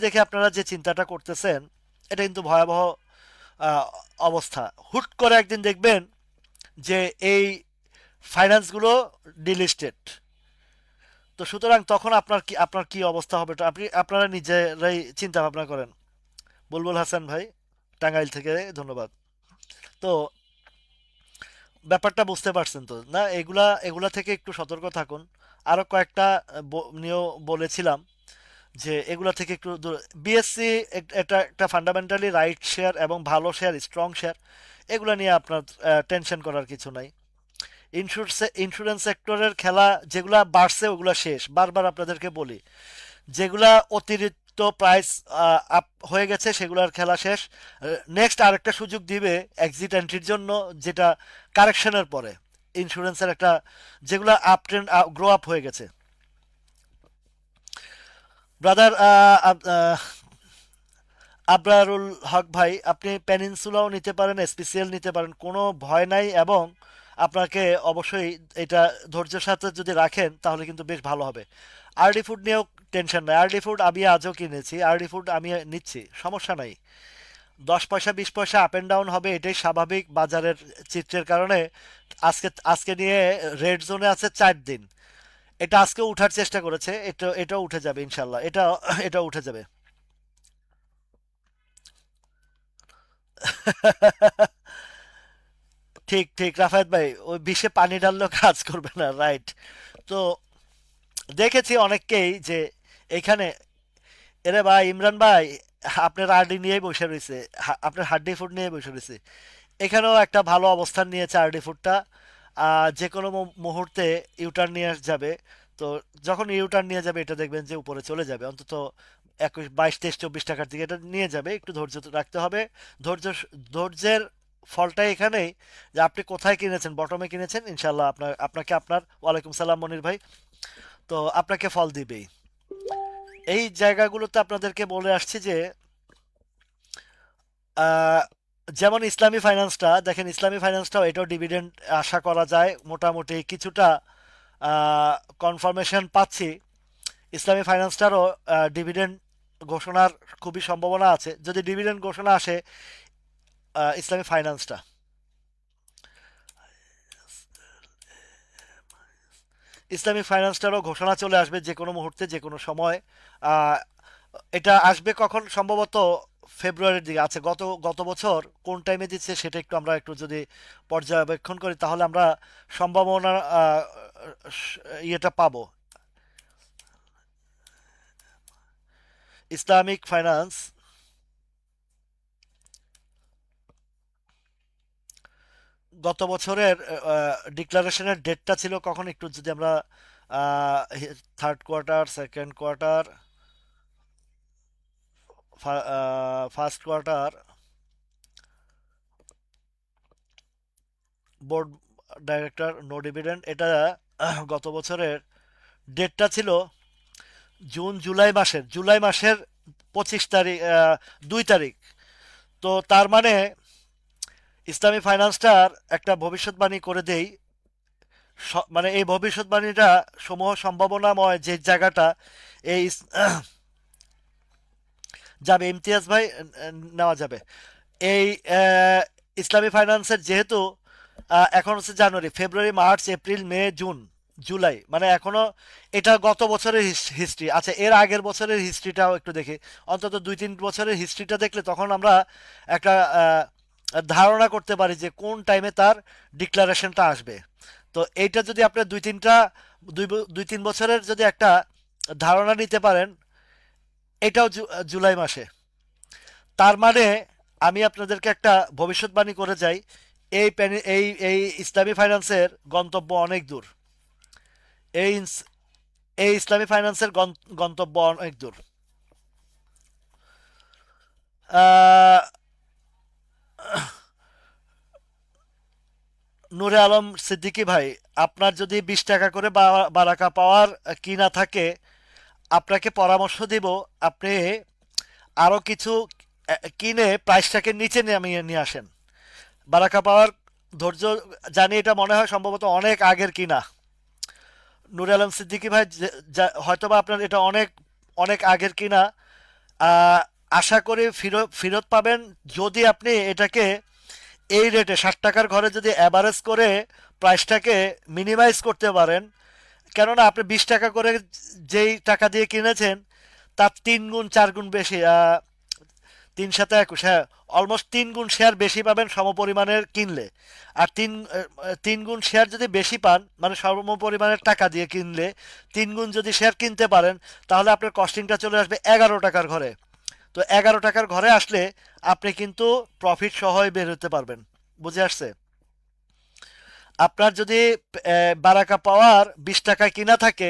দেখে আপনারা যে চিন্তাটা করতেছেন, এটা কিন্তু ভয়াবহ আহ, অবস্থা। হুট করে একদিন দেখবেন যে এই ফাইন্যান্সগুলো ডিলিস্টেড। তো সুতরাং তখন আপনার কি অবস্থা হবে, তো আপনারা নিজেরাই চিন্তা ভাবনা করেন। বুলবুল হাসান ভাই, টাঙ্গাইল থেকে ধন্যবাদ। তো ব্যাপারটা বুঝতে পারছেন তো না, এগুলা এগুলা থেকে একটু সতর্ক থাকুন। আরো কয়েকটা নিয়েও বলেছিলাম যে এগুলা থেকে একটু বিএসসি এটা একটা ফান্ডামেন্টালি রাইট শেয়ার এবং ভালো শেয়ার, স্ট্রং শেয়ার। এগুলা নিয়ে আপনার টেনশন করার কিছু নাই। ইন্স্যুরেন্স সেক্টরের খেলা যেগুলা বাড়ছে ওগুলা শেষ, বারবার আপনাদেরকে বলি। যেগুলা অতিরিক্ত প্রাইস আপ হয়ে গেছে সেগুলোর খেলা শেষ। নেক্সট আরেকটা সুযোগ দিবে এক্সিট এন্ট্রির জন্য, যেটা কারেকশনের পরে ইন্স্যুরেন্সের একটা, যেগুলো আপ ট্রেন্ড গ্রো আপ হয়ে গেছে। ব্রাদার আবরারুল হক ভাই, আপনি পেনিনসুলাও নিতে পারেন, এসপিসিএল নিতে পারেন, কোনো ভয় নাই। এবং আপনাকে অবশ্যই এটা ধৈর্যের সাথে যদি রাখেন তাহলে কিন্তু বেশ ভালো হবে। আরডি ফুড নিয়েও টেনশন নাই, আরডি ফুড আমি আজও কিনেছি, আরডি ফুড আমি নিচ্ছি, সমস্যা নাই। 10 পয়সা 20 পয়সা আপ অ্যান্ড ডাউন হবে, এটাই স্বাভাবিক বাজারের চিত্রের কারণে। আজকে আজকে নিয়ে রেড জোনে আছে 4 দিন। এটা আজকে উঠার চেষ্টা করেছে, এটাও উঠে যাবে ইনশাল্লাহ, এটা উঠে যাবে। ঠিক ঠিক রাফায়েত ভাই, ওই বিষে পানি ঢাললেও কাজ করবে না, রাইট। তো দেখেছি অনেককেই যে এখানে, এরে ভাই ইমরান ভাই, আপনার আরডি নিয়েই বসে রয়েছে, আপনার হাড্ডি ফুড নিয়ে বসে রয়েছে। এখানেও একটা ভালো অবস্থান নিয়েছে আরডি ফুডটা। যে কোনো মুহূর্তে ইউটার্ন নিয়ে যাবে। তো যখন ইউটার্ন নিয়ে যাবে এটা দেখবেন যে উপরে চলে যাবে অন্তত 21 22 23 24 টাকার দিকে এটা নিয়ে যাবে, একটু ধৈর্য রাখতে হবে। ধৈর্য ধৈর্যের ফলটাই এখানেই, যে আপনি কোথায় কিনেছেন, বটমে কিনেছেন, ইনশাল্লাহ আপনার ওয়ালাইকুম সালাম মনির ভাই, তো আপনাকে ফল দিবেই। এই জায়গাগুলোতে আপনাদেরকে বলে আসছি যে আহ, যেমন ইসলামী ফাইন্যান্সটা দেখেন, ইসলামী ফাইন্যান্সটাও এটাও ডিভিডেন্ড আশা করা যায়, মোটামুটি কিছুটা কনফার্মেশন পাচ্ছি। ইসলামী ফাইন্যান্সটারও ডিভিডেন্ড ঘোষণার খুবই সম্ভাবনা আছে, যদি ডিভিডেন্ড ঘোষণা আসে ইসলামী ফাইন্যান্সটা। ইসলামী ফাইন্যান্সটারও ঘোষণা চলে আসবে যে কোনো মুহূর্তে, যে কোনো সময়। আহ, এটা আসবে কখন, সম্ভবত ফেব্রুয়ারির দিকে আছে। গত গত বছর কোন টাইমে দিচ্ছে সেটা একটু আমরা একটু যদি পর্যবেক্ষণ করি তাহলে আমরা সম্ভাবনা ইয়েটা পাবো। ইসলামিক ফাইন্যান্স গত বছরের ডিক্লারেশনের ডেটটা ছিল কখন, একটু যদি আমরা third quarter, second quarter, first quarter, board director, no dividend. এটা গত বছরের ডেটটা ছিল জুলাই মাসের 25 তারিখ, 2 তারিখ। তো তার মানে ইসলামী ফাইন্যান্সটার একটা ভবিষ্যৎবাণী করে দেই। মানে এই ভবিষ্যৎবাণীটা সমূহ সম্ভাবনাময় যে জায়গাটা, এই যাবে ইমতিয়াজ ভাই, নেওয়া যাবে। এই আহ, ইসলামী ফাইন্যান্সের যেহেতু এখন হচ্ছে জানুয়ারি, ফেব্রুয়ারি, মার্চ, এপ্রিল, মে, জুন, জুলাই, মানে এখনো এটা গত বছরের হিস্ট্রি। আচ্ছা, এর আগের বছরের হিস্ট্রিটাও একটু দেখি। অন্তত 2-3 বছরের হিস্ট্রিটা দেখলে তখন আমরা একটা ধারণা করতে পারি যে কোন টাইমে তার ডিক্লারেশনটা আসবে। তো এইটা যদি আপনি দুই তিন বছরের যদি একটা ধারণা নিতে পারেন, এটাও জুলাই মাসে। তার মানে আমি আপনাদেরকে একটা ভবিষ্যৎবাণী করে যাই, এই ইসলামী ফাইন্যান্সের গন্তব্য অনেক দূর। এই এই ইসলামী ফাইন্যান্সের গন্তব্য অনেক দূর। আহ, নূরে আলম সিদ্দিকী ভাই, আপনার যদি 20 টাকা করে বারাকা পাওয়ার কিনা থাকে, আপনাকে পরামর্শ দিব আপনি আরো কিছু কিনে প্রাইসটাকে নিচে নামিয়ে নিয়ে আসেন। বারাকা পাওয়ার ধৈর্য, জানি এটা মনে হয় সম্ভবত অনেক আগের কিনা। নুর আলম সিদ্দিকী ভাই, হয়তোবা আপনার এটা অনেক অনেক আগের কিনা। আহ, আশা করি ফেরত ফেরত পাবেন যদি আপনি এটাকে এই রেটে 60 টাকার ঘরে যদি অ্যাভারেজ করে প্রাইসটাকে মিনিমাইজ করতে পারেন। কেননা আপনি 20 টাকা করে যেই টাকা দিয়ে কিনেছেন তার 3 গুণ 4 গুণ বেশি, 3 7 21, হ্যাঁ, অলমোস্ট 3 গুণ শেয়ার বেশি পাবেন সমপরিমাণের কিনলে। আর 3 গুণ শেয়ার যদি বেশি পান, মানে সমপরিমাণের টাকা দিয়ে কিনলে 3 গুণ যদি শেয়ার কিনতে পারেন, তাহলে আপনার কস্টিংটা চলে আসবে 11 টাকার ঘরে। তো 11 টাকার ঘরে আসলে আপনি কিন্তু প্রফিট সহই বের হতে পারবেন। বুঝে আসছে? আপনার যদি বারাকা পাওয়ার 20 টাকায় কিনা থাকে,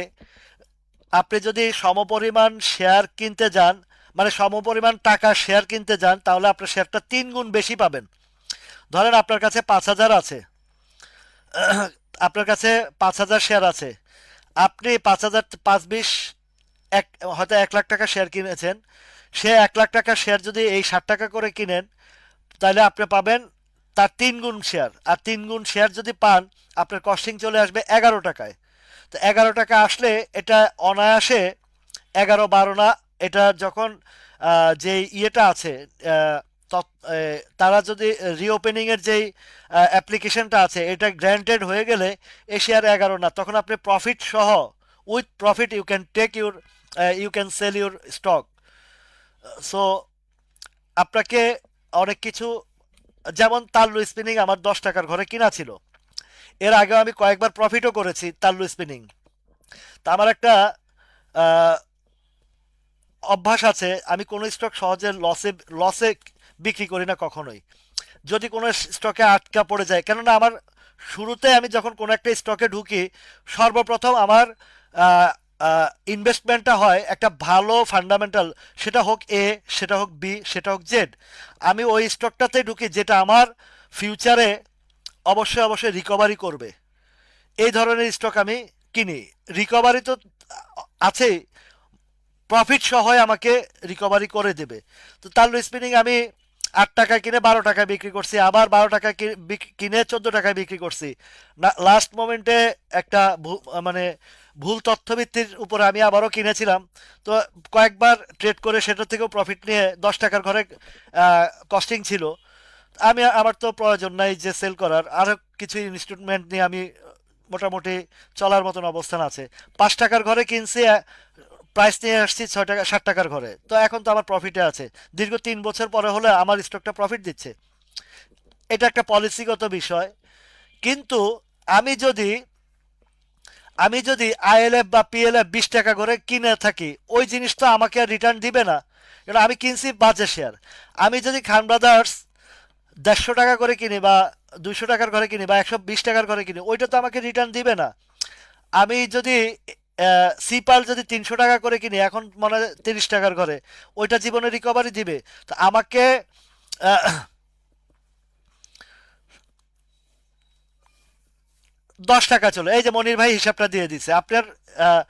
আপনি যদি সমপরিমাণ শেয়ার কিনতে যান, মানে সমপরিমাণ টাকা শেয়ার কিনতে যান, তাহলে আপনার শেয়ারটা 3 গুণ বেশি পাবেন। ধরেন আপনার কাছে 5,000 আছে, আপনার কাছে 5,000 শেয়ার আছে। আপনি 5,000, 5 20, এক, হয়তো 1 লাখ টাকা শেয়ার কিনেছেন। সে 1 লাখ টাকা শেয়ার যদি এই 60 টাকা করে কিনেন, তাহলে আপনি পাবেন তার 3 গুণ শেয়ার। আর 3 গুণ শেয়ার যদি পান, আপনার কস্টিং চলে আসবে 11 টাকায়। তো 11 টাকা আসলে এটা অনায়াসে 11 12 না, এটা যখন যে ইয়েটা আছে, আহ, তারা যদি রিওপেনিং এর যেই অ্যাপ্লিকেশনটা আছে এটা গ্র্যান্টেড হয়ে গেলে এ শেয়ার 11 না, তখন আপনি প্রফিট সহ, with profit you can sell your stock. So আপনাকে অনেক কিছু, যেমন তাল্লু স্পিনিং আমার 10 টাকার ঘরে কিনা ছিল। এর আগেও আমি কয়েকবার প্রফিটও করেছি তাল্লু স্পিনিং। তা আমার একটা আহ, অভ্যাস আছে, আমি কোনো স্টক সহজে লসে লসে বিক্রি করি না কখনোই। যদি কোনো স্টকে আটকা পড়ে যায়, কেননা আমার শুরুতে আমি যখন কোনো একটা স্টকে ঢুকি, সর্বপ্রথম আমার ইনভেস্টমেন্টটা হয় একটা ভালো ফান্ডামেন্টাল, সেটা হোক এ, সেটা হোক বি, সেটা হোক জেড। আমি ওই স্টকটাতে ঢুকি যেটা আমার ফিউচারে অবশ্যই অবশ্যই রিকভারি করবে। এই ধরনের স্টক আমি কিনি। রিকভারি তো আছেই, প্রফিট সহ আমাকে রিকভারি করে দেবে। তো তার স্পিনিং আমি 8 টাকায় কিনে 12 টাকায় বিক্রি করছি, আবার 12 টাকায় কিনে 14 টাকায় বিক্রি করছি। না, লাস্ট মোমেন্টে একটা মানে ভুল তথ্যভিত্তির উপরে আমি আবারও কিনেছিলাম। তো কয়েকবার ট্রেড করে সেটা থেকেও প্রফিট নিয়ে 10 টাকার ঘরে কস্টিং ছিল। আমার তো প্রয়োজন নাই যে সেল করার, আরও কিছু ইনস্টলমেন্ট নিয়ে আমি মোটামুটি চলার মতন অবস্থান আছে। 5 টাকার ঘরে কিনছি, প্রাইস নিয়ে আসছি 6 টাকা 60 টাকার ঘরে, তো এখন তো আমার প্রফিটে আছে। দীর্ঘ 3 বছর পরে হলে আমার স্টকটা প্রফিট দিচ্ছে। এটা একটা পলিসিগত বিষয়। কিন্তু আমি যদি আমি যদি আইএলএফ বা পিএলএফ 20 টাকা করে কিনে থাকি, ওই জিনিস তো আমাকে আর রিটার্ন দিবে না, কারণ আমি কিনছি বাজে শেয়ার। আমি যদি খান ব্রাদার্স 150 টাকা করে কিনি, বা 200 টাকার ঘরে কিনি, বা 120 টাকার ঘরে কিনি, ওইটা তো আমাকে রিটার্ন দিবে না। আমি যদি সিপাল যদি 300 টাকা করে কিনি, এখন মনে হয় 30 টাকার ঘরে, ওইটা জীবনে রিকভারি দিবে। তো আমাকে আহ, 10 টাকা চলে, এই যে মনির ভাই হিসাবটা দিয়ে দিছে আপনার। আহ,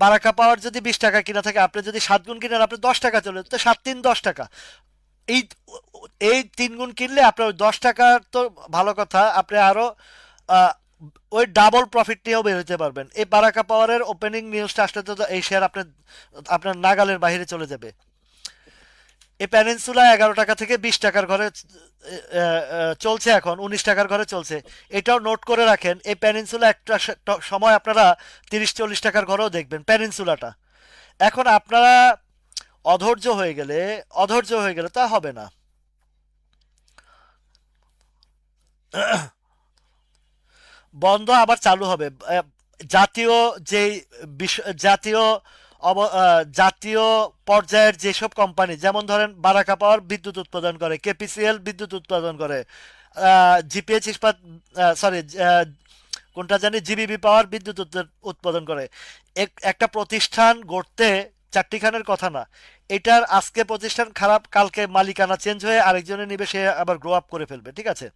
বারাকা পাওয়ার যদি 20 টাকা কিনা থাকে, আপনি যদি 7 গুণ কিনেন, আপনি 10 টাকা চলে, তো 7 3 10 টাকা। এই এই 3 গুণ কিনলে আপনার ওই 10 টাকার তো ভালো কথা, আপনি আরো আহ, ওই ডাবল প্রফিট নিয়েও বের হতে পারবেন। এই বারাকা পাওয়ারের ওপেনিং নিউজটা আসলে তো এই শেয়ার আপনার আপনার নাগালের বাইরে চলে যাবে। এই প্যানিনসুলা 11 টাকা থেকে 20 টাকার ঘরে চলছে, এখন 19 টাকার ঘরে চলছে। এটাও নোট করে রাখেন, এই প্যানিনসুলা একটা সময় আপনারা 30 40 টাকার ঘরেও দেখবেন প্যানিনসুলাটা। এখন আপনারা অধৈর্য হয়ে গেলে তা হবে না। বন্ধ আবার চালু হবে। জাতীয় যেই জাতীয় জাতীয় পর্যায়ের যেসব কোম্পানি, যেমন ধরেন বারাকা পাওয়ার বিদ্যুৎ উৎপাদন করে, কেপিসিএল বিদ্যুৎ উৎপাদন করে, জিপিএইচ ইস্পাত, সরি, কোনটা জানি, জিবিবি পাওয়ার বিদ্যুৎ উৎপাদন করে। একটা প্রতিষ্ঠান গড়তে চারটিখানের কথা না। এটার আজকে প্রতিষ্ঠান খারাপ, কালকে মালিকানা চেঞ্জ হয়ে আরেকজনে নিবে, সে আবার গ্রো আপ করে ফেলবে, ঠিক আছে।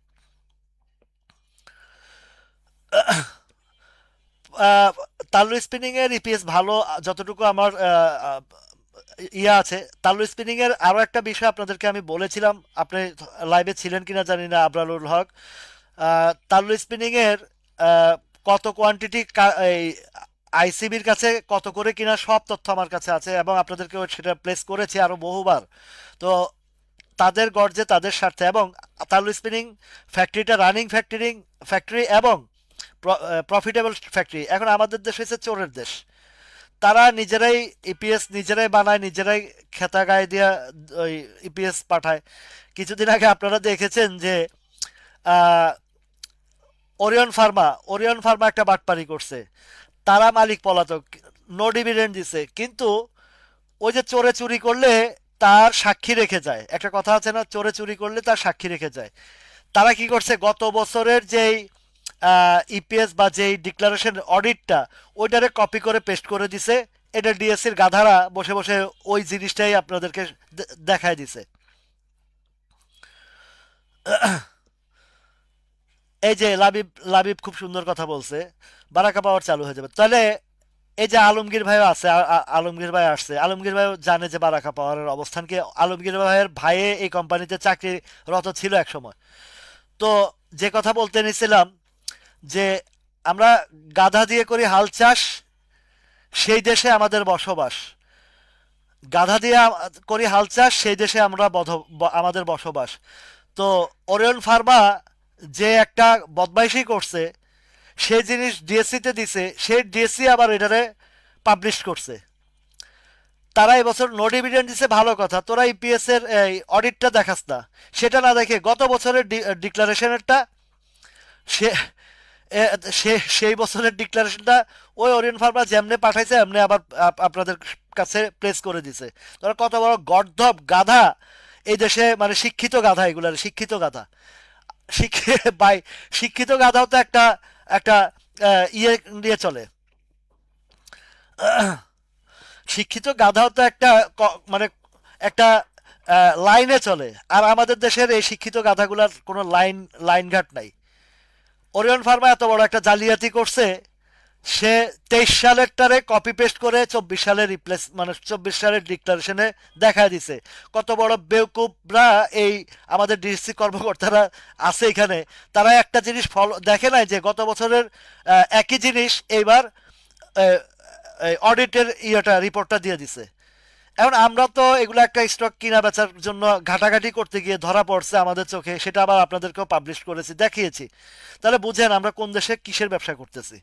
আহ, তালু স্পিনিং এর ইপিএস ভালো, যতটুকু আমার ইয়ে আছে। তালু স্পিনিং এর আরো একটা বিষয় আপনাদেরকে আমি বলেছিলাম, আপনি লাইভে ছিলেন কিনা জানি না, আবরারুল হক। তালু স্পিনিং এর আহ, কত কোয়ান্টিটি এই আইসিবির কাছে কত করে কিনা সব তথ্য আমার কাছে আছে, এবং আপনাদেরকে সেটা প্লেস করেছি আরো বহুবার। তো তাদের গর্জে, তাদের স্বার্থে, এবং তালু স্পিনিং ফ্যাক্টরিটা রানিং ফ্যাক্টরি এবং প্রফিটেবল ফ্যাক্টরি। এখন আমাদের দেশ হচ্ছে চোরের দেশ, তারা নিজেরাই ইপিএস নিজেরাই বানায়, নিজেরাই খেতা গায়ে দিয়া ওই ইপিএস পাঠায়। কিছুদিন আগে আপনারা দেখেছেন যে আহ, ওরিয়ন ফার্মা একটা বাটপারি করছে, তারা মালিক পলাতক, নো ডিভিডেন্ড দিছে, কিন্তু ওই যে চোরে চুরি করলে তার সাক্ষী রেখে যায়, একটা কথা আছে না, চোরে চুরি করলে তার সাক্ষী রেখে যায়। তারা কি করছে, গত বছরের যেই ইপিএস বা যেই ডিক্লারেশন অডিটটা, ওইটারে কপি করে পেস্ট করে দিছে। এটা ডিএসসির গাধারা বসে বসে ওই জিনিসটাই আপনাদেরকে দেখায় দিছে। এই যে লাবিব লাবিব খুব সুন্দর কথা বলছে, বারাকা পাওয়ার চালু হয়ে যাবে তাহলে। এই যে আলমগীর ভাইও আছে, আলমগীর ভাই আসছে, আলমগীর ভাইও জানে যে বারাকা পাওয়ারের অবস্থান কি। আলমগীর ভাইয়ের ভাইয়ে এই কোম্পানিতে চাকরিরত ছিল এক সময়। তো যে কথা বলতে নিছিলাম, যে আমরা গাধা দিয়ে করি হাল চাষ, সেই দেশে আমাদের বসবাস। গাধা দিয়ে করি হাল চাষ, সেই দেশে আমাদের বসবাস। তো ওরিয়ন ফার্মা যে একটা বদমাইশি করছে, সেই জিনিস ডিএসসিতে দিছে, সেই ডিএসসি আবার এটারে পাবলিশ করছে। তারা এবছর নো ডিভিডেন্ড দিছে, ভালো কথা, তোরা ইপিএস এর এই অডিটটা দেখাস না। সেটা না দেখে গত বছরের ডিক্লারেশনেরটা, সে সেই বছরের ডিক্লারেশনটা ওই ওরিয়ন ফার্মা যেমনে পাঠাইছে এমনি আবার আপনাদের কাছে প্লেস করে দিছে। তোরা কত বড় গর্ধব গাধা এই দেশে, মানে শিক্ষিত গাধা, এগুলার শিক্ষিত গাধা। বাই শিক্ষিত গাধাও তো একটা একটা ইয়ে নিয়ে চলে। শিক্ষিত গাধাও তো একটা মানে একটা লাইনে চলে। আর আমাদের দেশের এই শিক্ষিত গাধাগুলার কোনো লাইন ঘাট নাই। ওরিয়ন ফার্মা এত বড় একটা জালিয়াতি করছে, সে 23 সালেরটারে কপি পেস্ট করে 24 সালের মানে 24 সালের ডিক্লারেশনে দেখা দিছে। কত বড় বেউকুবরা এই আমাদের ডিসি কর্মকর্তারা আছে এখানে, তারা একটা জিনিস ফলো দেখে নাই যে গত বছরের একই জিনিস এইবার অডিটের রিপোর্টটা দিয়ে দিছে। এখন আমরা তো এগুলো একটা স্টক কিনা বেচার জন্য ঘাটাঘাটি করতে গিয়ে ধরা পড়ছে আমাদের চোখে, সেটা আবার আপনাদেরকেও পাবলিশ করেছি, দেখিয়েছি। তাহলে বুঝেন আমরা কোন দেশে কিসের ব্যবসা করতেছি।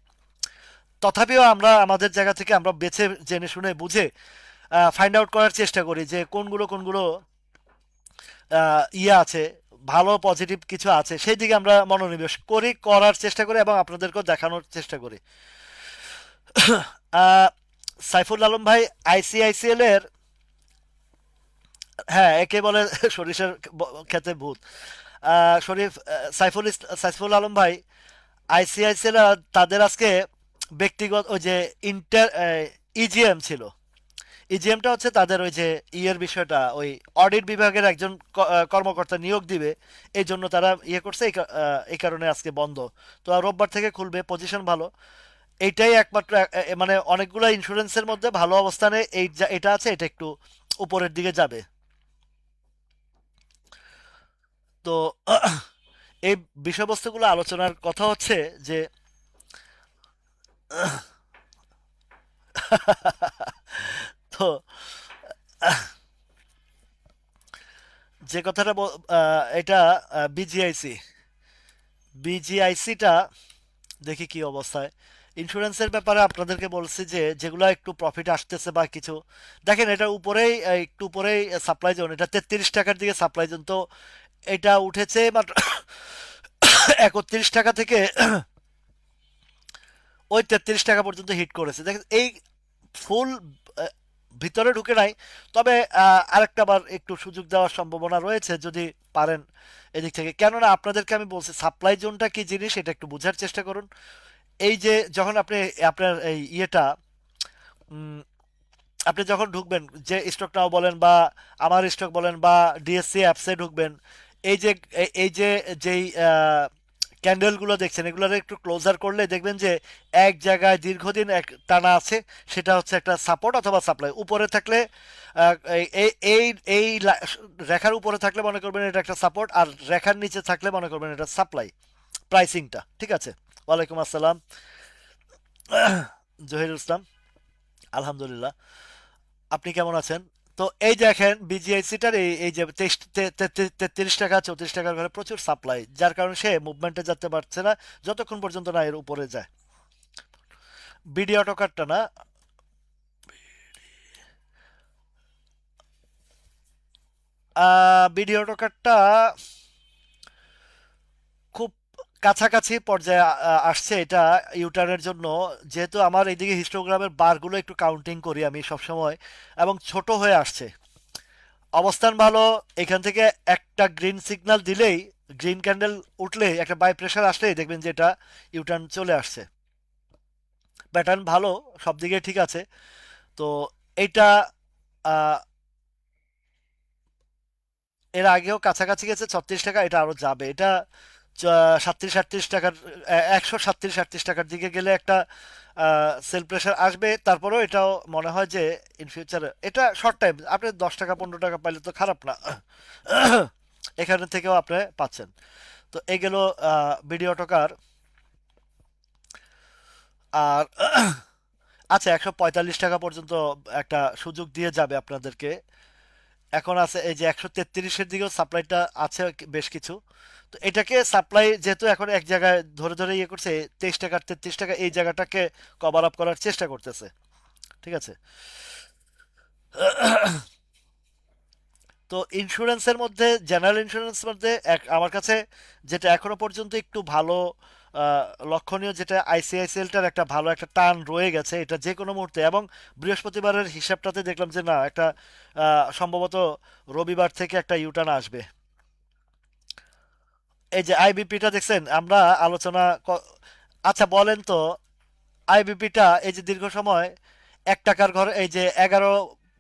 তথাপিও আমরা আমাদের জায়গা থেকে আমরা বেছে জেনে শুনে বুঝে ফাইন্ড আউট করার চেষ্টা করি যে কোনগুলো ইয়ে আছে, ভালো পজিটিভ কিছু আছে, সেই দিকে আমরা মনোনিবেশ করি, করার চেষ্টা করি, এবং আপনাদেরকেও দেখানোর চেষ্টা করি। আহ, সাইফুল আলম ভাই, আইসিআইসিএল এর, হ্যাঁ, একে বলে সরিষার খেতে ভূত। শরীফ সাইফুল আলম ভাই, আইসিআইসিএল তাদের আজকে ব্যক্তিগত ওই যে ইন্টার ইজিএম ছিল। ইজিএমটা হচ্ছে তাদের ওই যে ইয়ের বিষয়টা, ওই অডিট বিভাগের একজন কর্মকর্তা নিয়োগ দিবে, এই জন্য তারা ইয়ে করছে, এই কারণে আজকে বন্ধ। তো আর রোববার থেকে খুলবে, পজিশন ভালো। এইটাই একমাত্র মানে অনেকগুলো ইন্স্যুরেন্সের মধ্যে ভালো অবস্থানে এটা আছে, এটা একটু উপরের দিকে যাবে। তো এই বিষয়বস্তুগুলো আলোচনার কথা হচ্ছে যে তো যে কথাটা এটা বিজিআইসি, বিজিআইসিটা দেখি কি অবস্থায়। ইন্স্যুরেন্সের ব্যাপারে আপনাদেরকে বলছি যে যেগুলো একটু প্রফিট আসতেছে বা কিছু, দেখেন এটা উপরেই একটু উপরেই সাপ্লাই জোন, এটা 33 টাকার দিকে সাপ্লাই জোন। তো এটা উঠেছে মাত্র 31 টাকা থেকে ওই 33 টাকা পর্যন্ত হিট করেছে। দেখেন এই ফুল ভিতরে ঢুকে নাই। তবে আরেকটা বার একটু সুযোগ দেওয়ার সম্ভাবনা রয়েছে যদি পারেন এদিক থেকে। কেননা আপনাদেরকে আমি বলছি সাপ্লাই জোনটা কি জিনিস এটা একটু বোঝার চেষ্টা করুন। এই যে যখন আপনি আপনার এই ইয়েটা আপনি যখন ঢুকবেন, যে স্টক নাও বলেন বা আমার স্টক বলেন বা ডিএসসি অ্যাপসে ঢুকবেন, এই যে এই যে যেই ক্যান্ডেলগুলো দেখছেন এগুলোর একটু ক্লোজার করলে দেখবেন যে এক জায়গায় দীর্ঘদিন এক টানা আছে। সেটা হচ্ছে একটা সাপোর্ট অথবা সাপ্লাই। উপরে থাকলে এই এই এই এই রেখার উপরে থাকলে মনে করবেন এটা একটা সাপোর্ট, আর রেখার নিচে থাকলে মনে করবেন এটা সাপ্লাই প্রাইসিংটা। ঠিক আছে। ওয়ালাইকুম আসসালাম। জহিরুল ইসলাম। আলহামদুলিল্লাহ। আপনি কেমন আছেন? তো এই দেখেন বিজিআইসিটার এই এই যে 33 টাকা 34 টাকার ঘরে প্রচুর সাপ্লাই, যার কারণে সে মুভমেন্টে যেতে পারছে না যতক্ষণ পর্যন্ত না এর উপরে যায়। বিডি অটো কার্ডটা না, বিডি অটো কার্ডটা খুব কাছাকাছি পর্যায়ে আসছে এটা ইউটার্নের জন্য। যেহেতু আমার এইদিকে হিস্টোগ্রামের বারগুলো একটু কাউন্টিং করি আমি সবসময়, এবং ছোট হয়ে আসছে। অবস্থান ভালো। এখান থেকে একটা গ্রিন সিগন্যাল দিলেই, গ্রিন ক্যান্ডেল উঠলে, একটা বাই প্রেশার আসলেই দেখবেন যে এটা ইউটার্ন চলে আসছে। প্যাটার্ন ভালো, সব দিকে ঠিক আছে। তো এটা আহ, এর আগেও কাছাকাছি গেছে 36 টাকা, এটা আরো যাবে। এটা 37-38 টাকার 137-38 টাকার দিকে গেলে একটা সেল প্রেশার আসবে। তারপরেও এটাও মনে হয় যে ইন ফিউচার এটা শর্ট টাইম, আপনি 10 টাকা 15 টাকা পাইলে তো খারাপ না। এখানে থেকেও আপনি পাচ্ছেন। তো এই গেল ভিডিও টকার। আর আচ্ছা, 145 টাকা পর্যন্ত একটা সুযোগ দিয়ে যাবে আপনাদেরকে। এখন আছে এই যে 133-এর দিকেও সাপ্লাইটা আছে বেশ কিছু। তো এটাকে সাপ্লাই যেহেতু এখন এক জায়গায় ধরে ধরে ইয়ে করছে, 23 টাকা 33 টাকা এই জায়গাটাকে কভার আপ করার চেষ্টা করতেছে। ঠিক আছে। তো ইন্স্যুরেন্সের মধ্যে, জেনারেল ইন্স্যুরেন্সের মধ্যে আমার কাছে যেটা এখনো পর্যন্ত একটু ভালো লক্ষণীয়, যেটা আইসিআইসিএলটার একটা ভালো একটা টান রয়ে গেছে, এটা যে কোনো মুহূর্তে। এবং বৃহস্পতিবারের হিসাবটাতে দেখলাম যে না, একটা সম্ভবত রবিবার থেকে একটা ইউটার্ন আসবে। এই যে আইবিপিটা দেখছেন আমরা আলোচনা আচ্ছা বলেন তো, আইবিপিটা এই যে দীর্ঘ সময় 1 টাকার ঘরে, এই যে 11,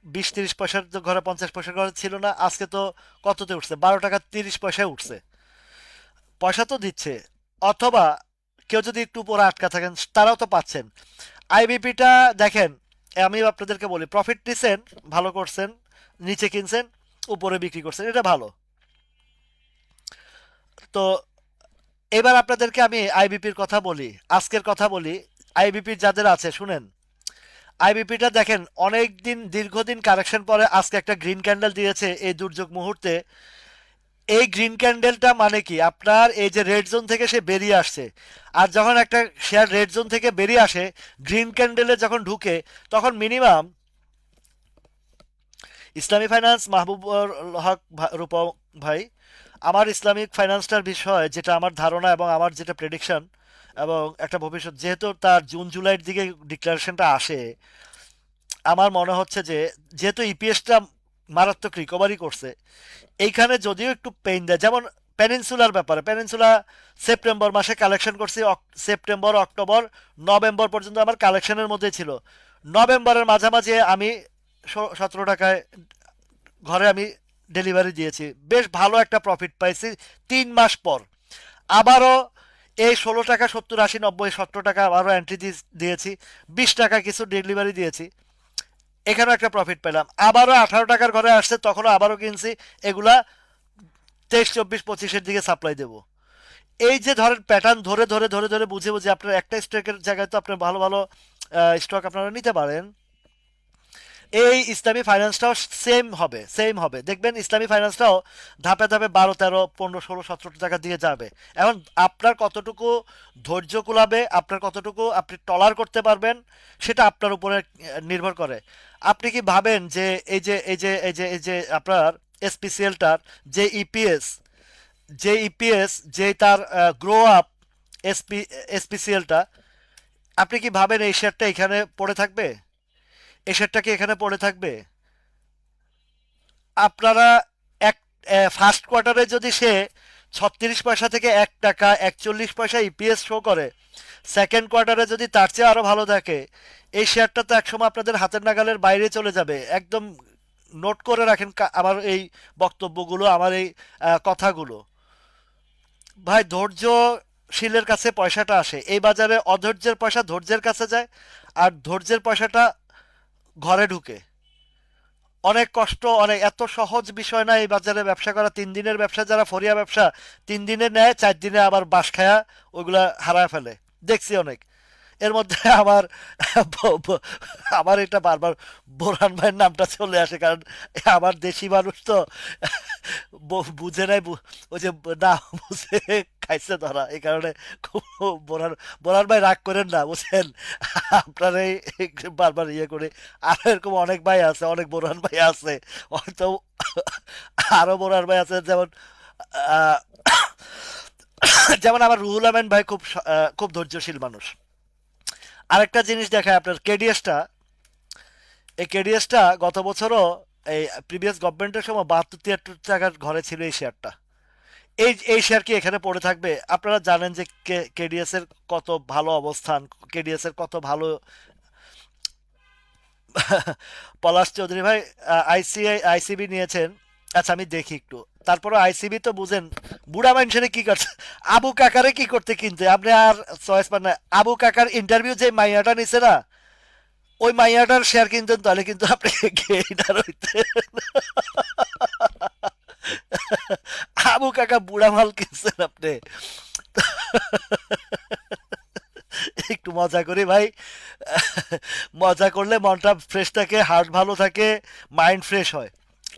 20, 30 পয়সার ঘরে, 50 পয়সার ঘরে ছিল না, আজকে তো কততে উঠছে, 12 টাকা 30 পয়সায় উঠছে। পয়সা তো দিচ্ছে। অথবা কেউ যদি একটু উপরে আটকা থাকেন তারাও তো পাচ্ছেন। আইবিপিটা দেখেন, আমি আপনাদেরকে বলি, প্রফিট নিছেন, ভালো করছেন, নিচে কিনছেন, উপরে বিক্রি করছেন, এটা ভালো। তো এবার আপনাদেরকে আমি আইবিপির কথা বলি, আজকের কথা বলি। আইবিপির যাদের আছে শুনেন, আইবিপিটা দেখেন অনেক দিন, দীর্ঘদিন কারেকশন পরে আজকে একটা গ্রিন ক্যান্ডেল দিয়েছে এই দুর্যোগ মুহূর্তে। এই গ্রিন ক্যান্ডেলটা মানে কি, আপনার এই যে রেড জোন থেকে সে বেরিয়ে আসছে। আর যখন একটা শেয়ার রেড জোন থেকে বেরিয়ে আসে, গ্রিন ক্যান্ডেলে যখন ঢুকে, তখন মিনিমাম ইসলামী ফাইন্যান্স, মাহবুবুর হক রূপম ভাই, আমার ইসলামিক ফাইন্যান্সটার বিষয় যেটা আমার ধারণা এবং আমার যেটা প্রেডিকশন এবং একটা ভবিষ্যৎ, যেহেতু তার জুন জুলাইয়ের দিকে ডিক্লারেশনটা আসে, আমার মনে হচ্ছে যে যেহেতু ইপিএসটা মারাত্মক রিকভারি করছে, এইখানে যদিও একটু পেইন দেয়, যেমন পেনিনসুলার ব্যাপারে, পেনিনসুলা সেপ্টেম্বর মাসে কালেকশন করছি, সেপ্টেম্বর অক্টোবর নভেম্বর পর্যন্ত আমার কালেকশনের মধ্যে ছিল। নভেম্বরের মাঝামাঝি আমি 17 টাকায় ঘরে আমি ডেলিভারি দিয়েছি, বেশ ভালো একটা প্রফিট পাইছি 3 মাস পর। আবারও এই 16 টাকা 70 80 90 70 টাকা আবারও এন্ট্রি দিয়েছি, 20 টাকা কিছু ডেলিভারি দিয়েছি, এখানেও একটা প্রফিট পেলাম। আবারও 18 টাকার ঘরে আসছে, তখনও আবারও কিনছি। এগুলা 23 24 25-এর দিকে সাপ্লাই দেবো। এই যে ধরেন প্যাটার্ন ধরে ধরে ধরে ধরে বুঝে বুঝে আপনার একটা স্টকের জায়গায় তো আপনার ভালো ভালো স্টক আপনারা নিতে পারেন। এই ইসলামী ফাইন্যান্সটাও সেম হবে দেখবেন। ইসলামী ফাইন্যান্সটাও ধাপে ধাপে 12 13 15 16 17 টাকা দিয়ে যাবে। এখন আপনার কতটুকু ধৈর্য কুলাবে, আপনার কতটুকু আপনি টলার করতে পারবেন, সেটা আপনার উপরে নির্ভর করে। আপনি কি ভাবেন যে এই যে আপনার এসপিসিএলটার যে ইপিএস, যে তার গ্রো আপ এসপিসিএলটা, আপনি কি ভাবেন এই শেয়ারটা এখানে পড়ে থাকবে? এই শেয়ারটা কি এখানে পড়ে থাকবে? আপনারা এক ফার্স্ট কোয়ার্টারে যদি সে 36 পয়সা থেকে 1 টাকা 41 পয়সা ইপিএস শো করে, সেকেন্ড কোয়ার্টারে যদি তার চেয়ে আরো ভালো থাকে, এই শেয়ারটা তো একসময় আপনাদের হাতের নাগালের বাইরে চলে যাবে। একদম নোট করে রাখেন আমার এই বক্তব্যগুলো, আমার এই কথাগুলো। ভাই, ধৈর্যশীলের কাছে পয়সাটা আসে। এই বাজারে অধৈর্যের পয়সা ধৈর্যের কাছে যায়, আর ধৈর্যের পয়সাটা ঘরে ঢুকে। অনেক কষ্ট, অনেক এত সহজ বিষয় না এই বাজারে ব্যবসা করা। 3 দিনের ব্যবসা, যারা ফরিয়া ব্যবসা 3 দিনে নেয়, 4 দিনে আবার বাস খায়া ওইগুলা হারায় ফেলে, দেখছি অনেক। এর মধ্যে আমার ব- ব- আমার এটা বারবার বোরহান ভাইয়ের নামটা চলে আসে, কারণ আমার দেশি মানুষ তো বুঝে নাই, ওই যে না বুঝে খাইছে ধরা, এই কারণে খুব বোরহান বোরহান ভাই রাগ করেন না, বুঝছেন? আপনার এই বারবার ইয়ে করে। আরো এরকম অনেক ভাই আছে, অনেক বোরহান ভাই আছে, হয়তো আরো বোরহান ভাই আছে, যেমন আহ, যেমন আমার রুহুল আমিন ভাই খুব ধৈর্যশীল মানুষ। আরেকটা জিনিস দেখায় আপনার কেডিএসটা। এই কেডিএসটা গত বছরও এই প্রিভিয়াস গভর্নমেন্টের সময় 72 73 টাকার ঘরে ছিল এই শেয়ারটা। এই শেয়ার কি এখানে পড়ে থাকবে? আপনারা জানেন যে কেডিএস এর কত ভালো অবস্থান, কেডিএস এর কত ভালো। পলাশ চৌধুরী ভাই আইসিবি নিয়েছেন। আচ্ছা, আমি দেখি একটু। তারপরে আইসিবি তো বুঝেন, বুড়া মানুষের কি করছে, আবু কাকারে কি করতে কিনতে আপনি আর চয়েস পান না। আবু কাকার ইন্টারভিউ যে মাইয়াটা নিছে না, ওই মাইয়াটার শেয়ার কিনতেন, তাহলে কিন্তু আপনি গেইনার হইতেন। আবু কাকা বুড়া মাল কিনছেন আপনি। একটু মজা করি ভাই। মজা করলে মনটা ফ্রেশ থাকে, হার্ট ভালো থাকে, মাইন্ড ফ্রেশ হয়।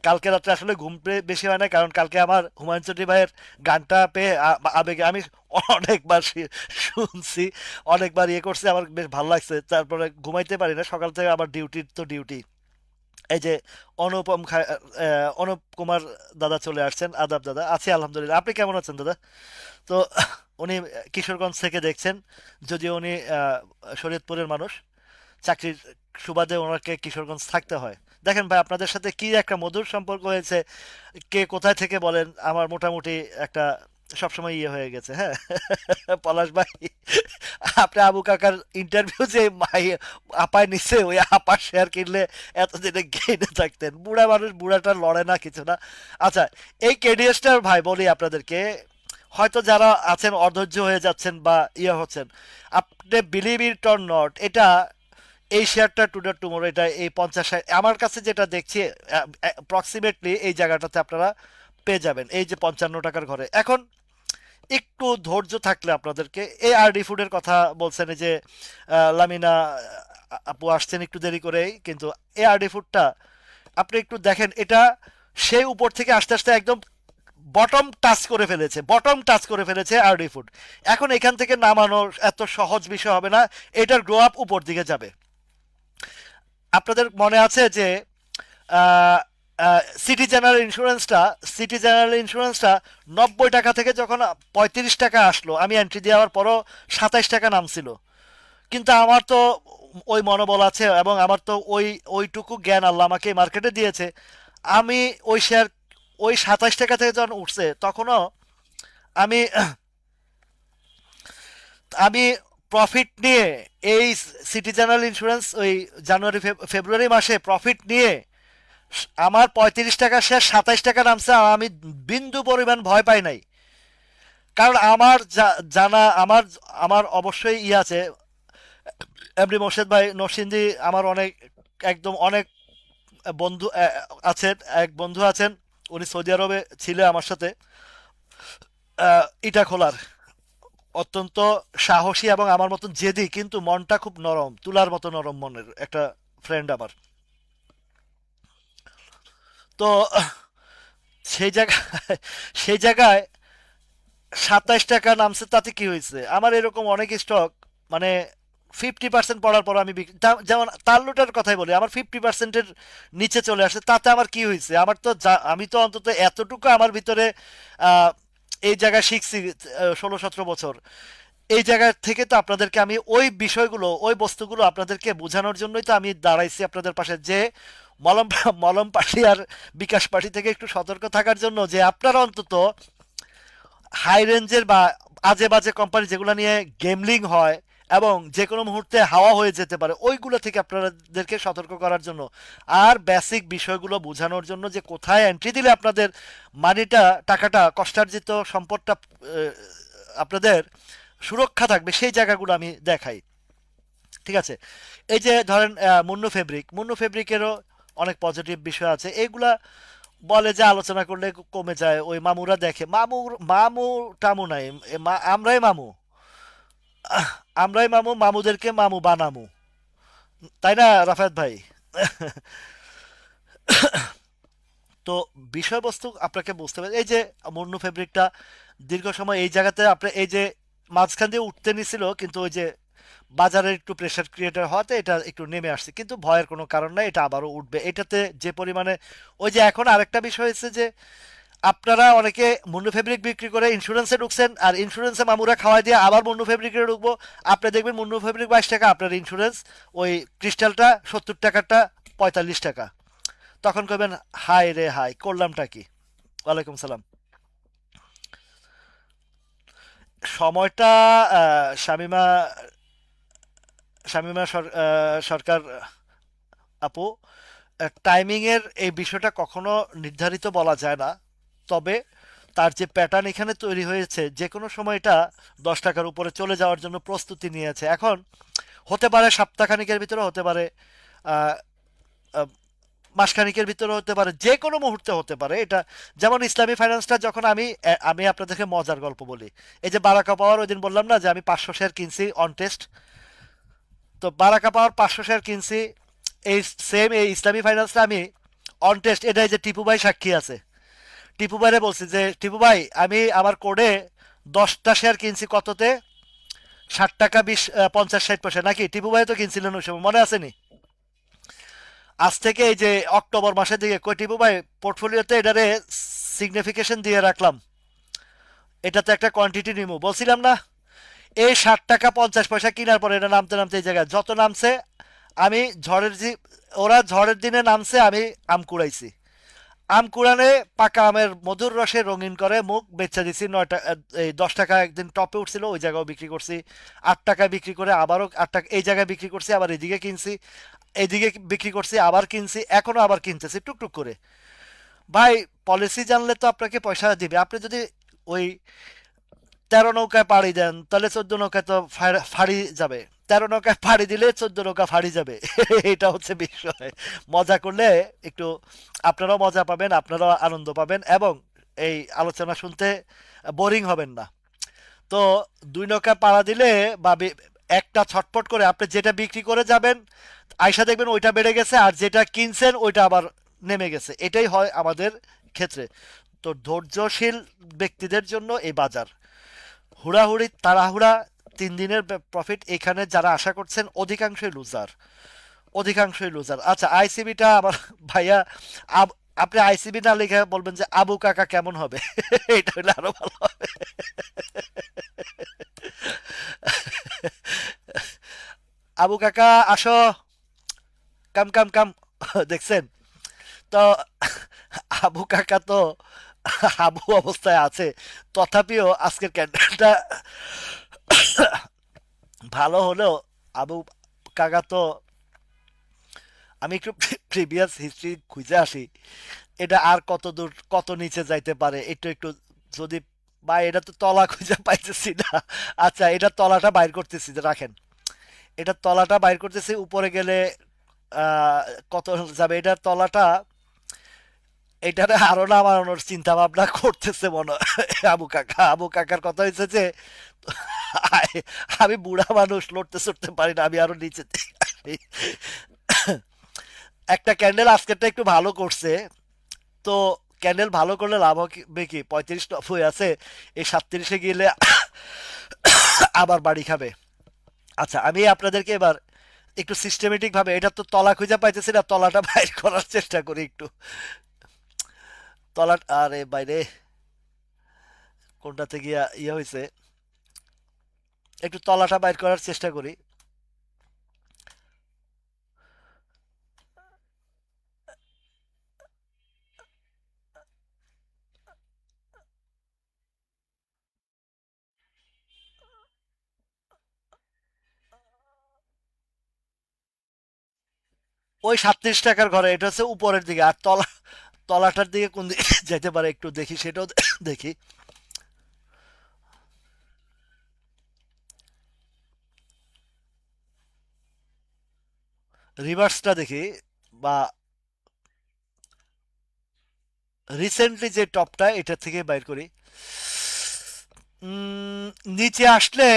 কালকে রাত্রে আসলে ঘুম বেশি হয় না, কারণ কালকে আমার হুমায়ুন চৌধুরী ভাইয়ের গানটা পেয়ে আবেগে আমি অনেকবার শুনছি, অনেকবার ইয়ে করছি, আমার বেশ ভালো লাগছে। তারপরে ঘুমাইতে পারি না, সকাল থেকে আবার ডিউটির তো ডিউটি। এই যে অনুপ কুমার দাদা চলে আসছেন। আদাব দাদা, আছি আলহামদুলিল্লাহ। আপনি কেমন আছেন দাদা? তো উনি কিশোরগঞ্জ থেকে দেখছেন, যদিও উনি শরীয়তপুরের মানুষ। চাকরির সুবাদে ওনাকে কিশোরগঞ্জ থাকতে হয়। দেখেন ভাই, আপনাদের সাথে কি একটা মধুর সম্পর্ক হয়েছে, কে কোথায় থেকে বলেন, আমার মোটামুটি একটা সবসময় ইয়ে হয়ে গেছে। হ্যাঁ। পলাশ ভাই, আপনি আবু কাকার ইন্টারভিউ যে আপায় নিচ্ছে, ওই আপার শেয়ার কিনলে এতদিনে গেইনে থাকতেন। বুড়া মানুষ, বুড়াটা লড়ে না কিছু না। আচ্ছা, এই কেডিএসটার ভাই বলি আপনাদেরকে, হয়তো যারা আছেন অধৈর্য হয়ে যাচ্ছেন বা ইয়ে হচ্ছেন, আপনি বিলিভ ইট অর নট, এটা এই শেয়ারটা টুডে টুমোরো, এটা এই 50 আমার কাছে যেটা দেখছি অ্যাপ্রক্সিমেটলি এই জায়গাটাতে আপনারা পেয়ে যাবেন, এই যে 55 টাকার ঘরে। এখন একটু ধৈর্য থাকলে আপনাদেরকে, এই আরডি ফুডের কথা বলছেন, এই যে লামিনা আপু আসছেন একটু দেরি করেই, কিন্তু এই আরডি ফুডটা আপনি একটু দেখেন, এটা সেই উপর থেকে আস্তে আস্তে একদম বটম টাচ করে ফেলেছে আরডি ফুড। এখন এখান থেকে নামানো এত সহজ বিষয় হবে না, এটার গ্রো আপ উপর দিকে যাবে। আপনাদের মনে আছে যে সিটি জেনারেল ইন্স্যুরেন্সটা 90 টাকা থেকে যখন 35 টাকা আসলো, আমি এন্ট্রি দেওয়ার পরও 27 টাকা নামছিল। কিন্তু আমার তো ওই মনোবল আছে, এবং আমার তো ওইটুকু জ্ঞান আল্লাহ আমাকে মার্কেটে দিয়েছে। আমি ওই শেয়ার ওই 27 টাকা থেকে যখন উঠছে, তখনও আমি আমি প্রফিট নিয়ে এই সিটি জেনারেল ইন্স্যুরেন্স ওই জানুয়ারি ফেব্রুয়ারি মাসে প্রফিট নিয়ে আমার 35 টাকা শেষ 27 টাকা নামছে, আর আমি বিন্দু পরিমাণ ভয় পাই নাই। কারণ আমার জানা আমার আমার অবশ্যই আছে, এমডি মোর্শেদ ভাই নরসিংদী আমার অনেক একদম অনেক বন্ধু আছেন, এক বন্ধু আছেন, উনি সৌদি আরবে ছিল আমার সাথে, ইটা খোলার অত্যন্ত সাহসী এবং আমার মতন জেদি, কিন্তু মনটা খুব নরম, তুলার মতো নরম মনের একটা ফ্রেন্ড আমার। তো সেই জায়গায় সেই জায়গায় 27 টাকা নামছে, তাতে কি হয়েছে? আমার এরকম অনেক স্টক মানে 50% পড়ার পর আমি যেমন তাল্লুটার কথাই বলি, আমার 50%-এর নিচে চলে আসে, তাতে আমার কি হয়েছে? আমার তো আমি তো অন্তত এতটুকু আমার ভিতরে আহ, এই জায়গায় শিখছি 16-17 বছর। এই জায়গা থেকে তো আপনাদেরকে আমি ওই বিষয়গুলো ওই বস্তুগুলো আপনাদেরকে বোঝানোর জন্যই তো আমি দাঁড়াইছি আপনাদের পাশে, যে মলম মলম পার্টি আর বিকাশ পার্টি থেকে একটু সতর্ক থাকার জন্য, যে আপনারা অন্তত হাই রেঞ্জের বা আজে বাজে কোম্পানি যেগুলো নিয়ে গেমলিং হয় এবং যে কোনো মুহূর্তে হাওয়া হয়ে যেতে পারে, ওইগুলো থেকে আপনাদেরকে সতর্ক করার জন্য, আর বেসিক বিষয়গুলো বোঝানোর জন্য, যে কোথায় এন্ট্রি দিলে আপনাদের মানিটা, টাকাটা, কষ্টার্জিত সম্পদটা আপনাদের সুরক্ষা থাকবে, সেই জায়গাগুলো আমি দেখাই। ঠিক আছে? এই যে ধরেন মুন্নু ফেব্রিকেরও অনেক পজিটিভ বিষয় আছে, এইগুলা বলে যে আলোচনা করলে কমে যায়, ওই মামুরা দেখে, মামু টামু নাই, আমরাই মামু, আমরাই মামু, মামুদেরকে মামু বানামু, তাই না রাফায়েত ভাই? তো বিষয়বস্তু আপনাকে বুঝতে হবে। এই যে মুন্নু ফেব্রিকটা দীর্ঘ সময় এই জায়গাতে আপনার এই যে মাঝখান দিয়ে উঠতে নিছিল, কিন্তু ওই যে বাজারের একটু প্রেশার ক্রিয়েটার হওয়াতে এটা একটু নেমে আসছে, কিন্তু ভয়ের কোনো কারণ নাই, এটা আবারও উঠবে। এটাতে যে পরিমাণে, ওই যে এখন আরেকটা বিষয় হয়েছে যে আপনারা অনেকে মুন্নু ফেব্রিক বিক্রি করে ইন্স্যুরেন্সে ঢুকছেন, আর ইন্স্যুরেন্সে মামুরা খাওয়াই দিয়ে আবার মুন্নু ফেব্রিকে ঢুকবো। আপনি দেখবেন মুন্নু ফেব্রিক 22 টাকা, আপনার ইন্স্যুরেন্স ওই ক্রিস্টালটা 70 টাকারটা 45 টাকা। তখন কইবেন হাই রে হাই, করলামটা কি? ওয়ালাইকুম সালাম। সময়টা শামিমা শামিমা সরকার আপু, টাইমিং এর এই বিষয়টা কখনো নির্ধারিত বলা যায় না। তবে তার যে প্যাটার্ন এখানে তৈরি হয়েছে, যে কোনো সময় এটা 10 টাকার উপরে চলে যাওয়ার জন্য প্রস্তুতি নিয়েছে। এখন হতে পারে সপ্তাহখানিকের ভিতরে, হতে পারে আহ, আহ, মাসখানিকের ভিতরে, হতে পারে যে কোনো মুহূর্তে হতে পারে এটা। যেমন ইসলামী ফাইন্যান্সটা যখন আমি আপনাদেরকে মজার গল্প বলি, এই যে বারাকা পাওয়ার ওই দিন বললাম না যে আমি 500 শেয়ার কিনছি অন টেস্ট, তো বারাকা পাওয়ার 500 শেয়ার কিনছি, এই সেম এই ইসলামী ফাইন্যান্সটা আমি অন টেস্ট, এটাই যে টিপু ভাই সাক্ষী আছে, টিপু ভাইরে বলছি যে টিপু ভাই আমি আমার কোডে 10টা শেয়ার কিনছি কততে, 60 টাকা 50-60 পয়সা, নাকি টিপু ভাই তো কিনছিলেন ওই সময়, মনে আছেনি? আজ থেকে এই যে অক্টোবর মাসের দিকে কই টিপু ভাই পোর্টফোলিওতে এটারে সিগনিফিকেশন দিয়ে রাখলাম, এটাতে একটা কোয়ান্টিটি নিমু বলছিলাম না? এই 60 টাকা 50 পয়সা কেনার পরে এটা নামতে নামতে এই জায়গায় যত নামছে, আমি ওরা ঝড়ের দিনে নামছে, আমি আম কুড়াইছি, আম কুড়ানে পাকা আমের মধুর রসে রঙিন করে মুখ বেচা দিছি 9 টাকা, এই 10 টাকা একদিন টপে উঠছিল, ওই জায়গাও বিক্রি করছি, 8 টাকা বিক্রি করে আবারও 8 টাকা এই জায়গায় বিক্রি করছি, আবার এদিকে কিনছি, এদিকে বিক্রি করছি, আবার কিনছি, এখনো আবার কিনতেছি টুকটুক করে। ভাই, পলিসি জানলে তো আপনাকে পয়সা দিবে। আপনি যদি ওই 13 নৌকায় পাড়ি দেন, তাহলে 14 নৌকায় তো ফাড়ি যাবে, 13 নৌকায় পাড়ি দিলে 14 নৌকা ফাড়ি যাবে। এটা হচ্ছে বিষয়। মজা করলে একটু আপনারাও মজা পাবেন, আপনারাও আনন্দ পাবেন, এবং এই আলোচনা শুনতে বোরিং হবেন না। তো 2 নৌকা পাড়া দিলে বা একটা ছটফট করে আপনি যেটা বিক্রি করে যাবেন, আয়সা দেখবেন ওইটা বেড়ে গেছে, আর যেটা কিনছেন ওইটা আবার নেমে গেছে। এটাই হয় আমাদের ক্ষেত্রে। তো ধৈর্যশীল ব্যক্তিদের জন্য এই বাজার, হুড়াহুড়ি তাড়াহুড়া 3 দিনের প্রফিট, এখানে যারা আশা করছেন অধিকাংশই লুজার, অধিকাংশই লুজার। আচ্ছা, আইসিবিটা আমার ভাইয়া, আপনি আইসিবি না লিখে বলবেন যে আবু কাকা কেমন হবে। এটা হলে আরো ভালো হবে। আবু কাকা আসো, কাম কাম কাম। দেখছেন? তো আবু কাকা তো আবু অবস্থায় আছে, তথাপিও আজকের ক্যান্ডেলটা ভালো হলেও আবু কাকা তো, আমি একটু প্রিভিয়াস হিস্ট্রি খুঁজে আসি, এটা আর কত দূর কত নিচে যাইতে পারে একটু একটু যদি, বা এটা তো তলা খুঁজে পাইতেছি না। আচ্ছা, এটা তলাটা বাইর করতেছি, যে রাখেন, এটা তলাটা বাইর করতেছি, উপরে গেলে আহ, কত যাবে এটার তলাটা, এটারে আরো নামানোর চিন্তা ভাবনা করতেছে মনে হয় আবু কাকা। আবু কাকার কথা হয়েছে যে আমি বুড়া মানুষ, লড়তে চড়তে পারি না, আমি আরো নিচে আসি। একটা ক্যান্ডেল আজকেরটা একটু ভালো করছে, তো ক্যান্ডেল ভালো করলে লাভ হবে কি, 35 আছে, এই 37-এ গেলে আবার বাড়ি খাবে। আচ্ছা, আমি আপনাদেরকে এবার একটু সিস্টেমেটিক ভাবে, এটা তো তলা খুঁজে পাইতেছি না, তলাটা বাইর করার চেষ্টা করি একটু। তলা, আরে বাইরে, কোনটাতে গিয়া ইয়ে হয়েছে, একটু তলাটা বাইর করার চেষ্টা করি। ওই 37 টাকার ঘরে, এটা হচ্ছে উপরের দিকে, আর তলাটার দিকে কোন দিকে যেতে পারে একটু দেখি, সেটাও দেখি। রিভার্সটা দেখি, বা রিসেন্টলি যে টপটা, এটা থেকে বাইর করি। উম, নিচে আসলে,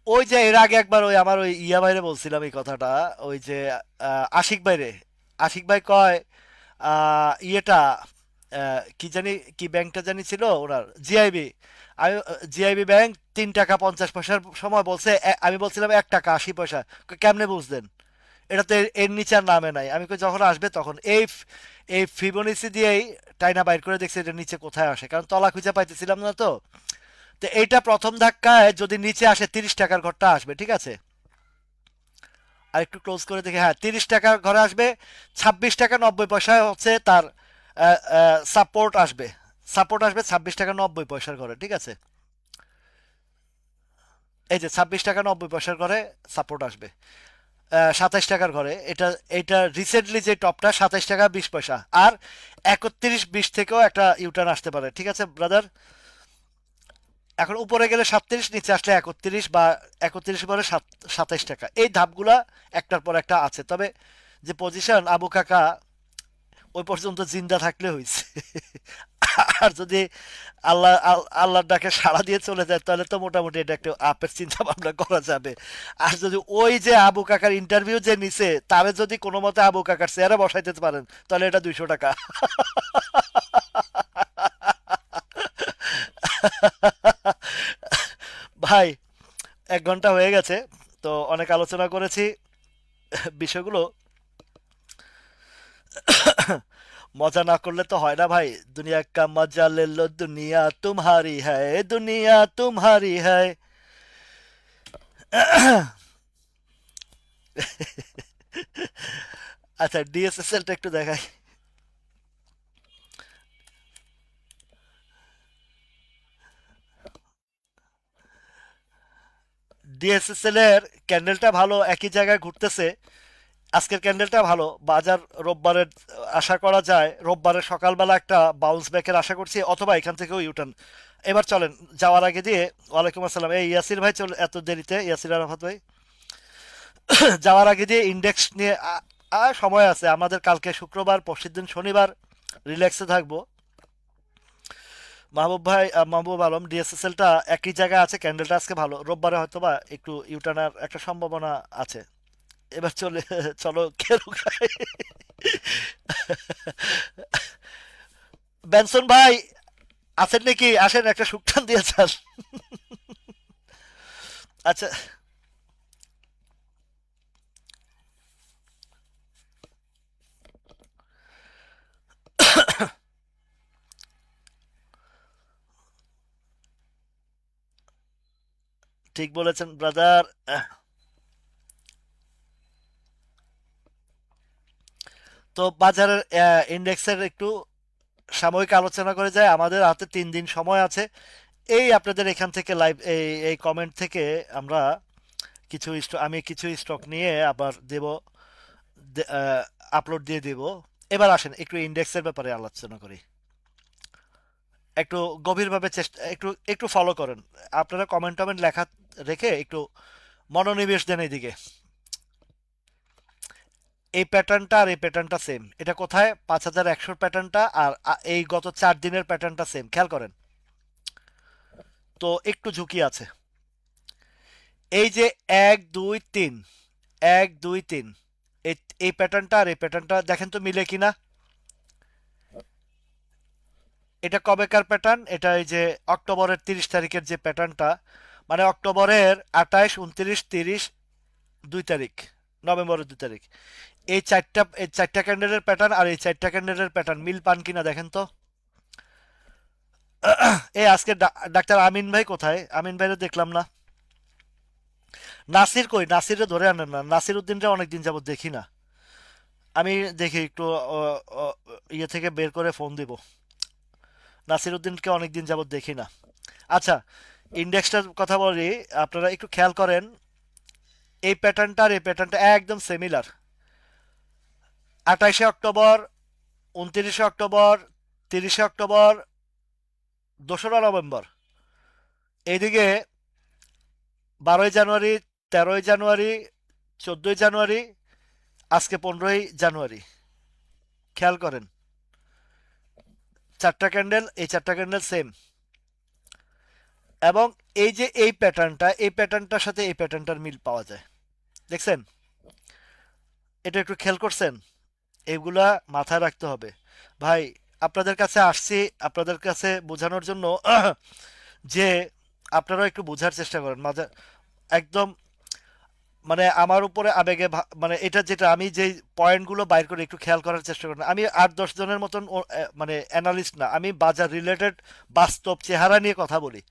ওই যে এর আগে একবার ওই আমার ওই ইয়া বাইরে বলছিলাম এই কথাটা, ওই যে আশিক বাইরে, আশিক ভাই কয় ইয়েটা, কি জানি, কি ব্যাংকটা জানি ছিল ওনার, জিআইবি। আমি, জিআইবি ব্যাংক 3 টাকা 50 পয়সার সময় বলছে, আমি বলছিলাম 1 টাকা 80 পয়সা। কেমনে বুঝলেন? এটা তো এর নিচে আর নামে নাই। আমি কই যখন আসবে তখন এই ফিবোনাচি দিয়েই টাইনা বাইর করে দেখছি এটা নিচে কোথায় আসে, কারণ তলা খুঁজে পাইতেছিলাম না তো। তো এইটা প্রথম ধাক্কায় যদি নিচে আসে, 30 টাকার ঘরটা আসবে, ঠিক আছে। আর একটু ক্লোজ করে দেখি, হ্যাঁ 30 টাকার ঘরে আসবে। 26 টাকা 90 পয়সা হচ্ছে তার সাপোর্ট আসবে। সাপোর্ট আসবে 26 টাকা 90 পয়সার ঘরে, ঠিক আছে। এই যে 26 টাকা 90 পয়সার ঘরে সাপোর্ট আসবে। 27 টাকার ঘরে, এটা এটা রিসেন্টলি যে টপটা, 27 টাকা 20 পয়সা। আর 31-20 থেকেও একটা ইউটার্ন আসতে পারে, ঠিক আছে ব্রাদার। এখন উপরে গেলে 37, নিচে আসলে 31, বা 31 পরে 27 টাকা, এই ধাপগুলা একটার পর একটা আছে। তবে যে পজিশন, আবু কাকা ওই পর্যন্ত জিন্দা থাকলে হয়েছে। আর যদি আল্লাহর ডাকে সাড়া দিয়ে চলে যায়, তাহলে তো মোটামুটি এটা একটা আপের চিন্তা ভাবনা করা যাবে। আর যদি ওই যে আবু কাকার ইন্টারভিউ যে নিছে, তারে যদি কোনো মতে আবু কাকার চেয়ারে বসাইতে পারেন, তাহলে এটা 200 টাকা। ভাই, 1 ঘন্টা হয়ে গেছে, তো অনেক আলোচনা করেছি বিষয়গুলো। মজা না করলে তো হয় না ভাই। দুনিয়া কা মজা লে লো, দুনিয়া তুমহারি হ্যায়, দুনিয়া তুমহারি হ্যায়। আচ্ছা, ডিএসএসএলটা একটু দেখাই। ডিএসএসএল এর ক্যান্ডেলটা ভালো, একই জায়গায় ঘুরতেছে। আজকের ক্যান্ডেলটা ভালো, বাজার রোববারের আশা করা যায়, রোববারের সকালবেলা একটা বাউন্স ব্যাকের আশা করছি, অথবা এখান থেকেও ইউটার্ন। এবার চলেন, যাওয়ার আগে দিয়ে, ওয়ালাইকুম আসসালাম, এই ইয়াসির ভাই, চল এত দেরিতে, ইয়াসির আরাফাত ভাই। যাওয়ার আগে দিয়ে ইন্ডেক্স নিয়ে সময় আছে আমাদের, কালকে শুক্রবার, পরশুদিন শনিবার রিল্যাক্সে থাকবো। মাহবুব ভাই, মাহবুব আলম, ডিএসএসএলটা একই জায়গায় আছে, ক্যান্ডেলটা আজকে ভালো, রোববারে হয়তো বা একটু ইউটার্নার একটা সম্ভাবনা আছে। এবার চলে, চলো খেলু খাই। বেনসন ভাই আছেন নাকি? আসেন, একটা সুকটান দিয়ে যান। আচ্ছা, ঠিক বলেছেন ব্রাদার। তো বাজারের ইন্ডেক্সের একটু সাময়িক আলোচনা করে যায়, আমাদের হাতে 3 দিন সময় আছে। এই আপনাদের এখান থেকে লাইভ এই এই কমেন্ট থেকে আমরা আমি কিছু স্টক নিয়ে আবার দেব, আপলোড দিয়ে দেব। এবার আসেন একটু ইন্ডেক্সের ব্যাপারে আলোচনা করি। একটু গভীরভাবে চেষ্টা, একটু একটু ফলো করেন। আপনারা কমেন্ট টমেন্ট লেখা রেখে একটু মনোনিবেশ দেন এইদিকে। এই প্যাটার্নটা আর এই প্যাটার্নটা সেম। এটা কোথায়? 5100 প্যাটার্নটা আর এই গত 4 দিনের প্যাটার্নটা সেম, খেয়াল করেন। তো একটু ঝুঁকি আছে। এই যে 1 2 3, 1 2 3, এই এই প্যাটার্নটা আর এই প্যাটার্নটা দেখেন তো মিলে কিনা। এটা কবেকার প্যাটার্ন? এটা এই যে অক্টোবরের 30 তারিখের যে প্যাটার্নটা, মানে অক্টোবরের 28 29 30, 2 তারিখ, নভেম্বরের 2 তারিখ। এই চারটা ক্যান্ডেলের প্যাটার্ন আর এই চারটা ক্যান্ডেলের প্যাটার্ন মিল পান কিনা দেখেন তো। এই আজকে ডাক্তার আমিন ভাই কোথায়? আমিন ভাইরে দেখলাম না। নাসির কই? নাসিরে ধরে আনেন না, নাসির উদ্দিনটা অনেকদিন যাবত দেখি না। আমি দেখি একটু ও, ও, ইয়ে থেকে বের করে ফোন দিব। নাসির উদ্দিনকে অনেকদিন যাবত দেখি না। আচ্ছা, ইন্ডেক্সটার কথা বলি, আপনারা একটু খেয়াল করেন। এই প্যাটার্নটা আর এই প্যাটার্নটা একদম সিমিলার। 28 অক্টোবর, 29 অক্টোবর, 30 অক্টোবর, 2রা নভেম্বর। এইদিকে 12ই জানুয়ারি, 13ই জানুয়ারি, 14ই জানুয়ারি, আজকে 15ই জানুয়ারি। খেয়াল করেন, চারটা ক্যান্ডেল, এই চারটা ক্যান্ডেল সেম। এবং এই যে এই প্যাটার্নটা, এই প্যাটার্নটার সাথে এই প্যাটার্নটার মিল পাওয়া যায়, দেখছেন? এটা একটু খেয়াল করছেন? এগুলা মাথায় রাখতে হবে ভাই। আপনাদের কাছে আসছি আপনাদের কাছে বোঝানোর জন্য, যে আপনারাও একটু বোঝার চেষ্টা করেন মাঝে। একদম মানে আমার উপরে আবেগে মানে এটা যেটা আমি যেই পয়েন্টগুলো বাইর করে একটু খেয়াল করার চেষ্টা করেন। আমি 8 10 জনের মতন মানে অ্যানালিস্ট না, আমি বাজার রিলেটেড বাস্তব চেহারা নিয়ে কথা বলি।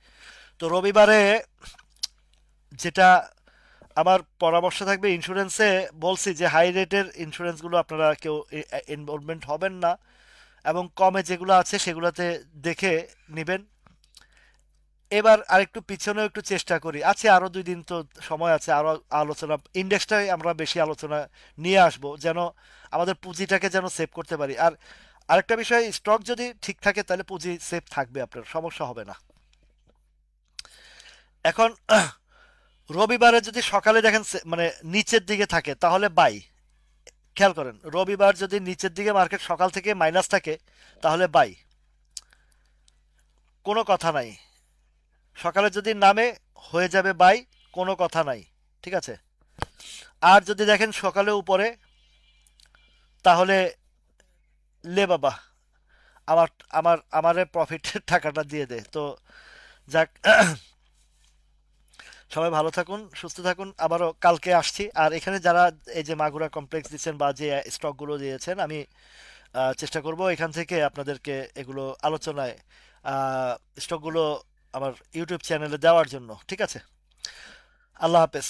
তো রবিবারে যেটা আমার পরামর্শ থাকবে, ইন্স্যুরেন্সে বলছি যে হাই রেটের ইন্স্যুরেন্সগুলো আপনারা কেউ ইনভলভমেন্ট হবেন না, এবং কমে যেগুলো আছে সেগুলোতে দেখে নেবেন। এবার আরেকটু পিছনেও একটু চেষ্টা করি, আছে আরো 2 দিন তো সময় আছে, আরো আলোচনা ইন্ডেক্সটাই আমরা বেশি আলোচনা নিয়ে আসব, যেন আমাদের পুঁজিটাকে যেন সেভ করতে পারি। আর আরেকটা বিষয়, স্টক যদি ঠিক থাকে তাহলে পুঁজি সেভ থাকবে, আপনার সমস্যা হবে না। এখন রবিবারে যদি সকালে দেখেন মানে নিচের দিকে থাকে তাহলে বাই। খেয়াল করেন, রবিবার যদি নিচের দিকে মার্কেট সকাল থেকে মাইনাস থাকে তাহলে বাই, কোনো কথা নাই। সকালে যদি নামে হয়ে যাবে বাই, কোনো কথা নাই, ঠিক আছে। আর যদি দেখেন সকালে উপরে, তাহলে লে বাবা, আমার আমারে প্রফিটের টাকাটা দিয়ে দে তো। যাক, সবাই ভালো থাকুন, সুস্থ থাকুন। আবারও কালকে আসছি। আর এখানে যারা এই যে মাগুরা কমপ্লেক্স দিচ্ছেন বা যে স্টকগুলো দিয়েছেন, আমি চেষ্টা করব এখান থেকে আপনাদেরকে এগুলো আলোচনায়, আহ, স্টকগুলো আমার ইউটিউব চ্যানেলে দেওয়ার জন্য, ঠিক আছে। আল্লাহ হাফেজ।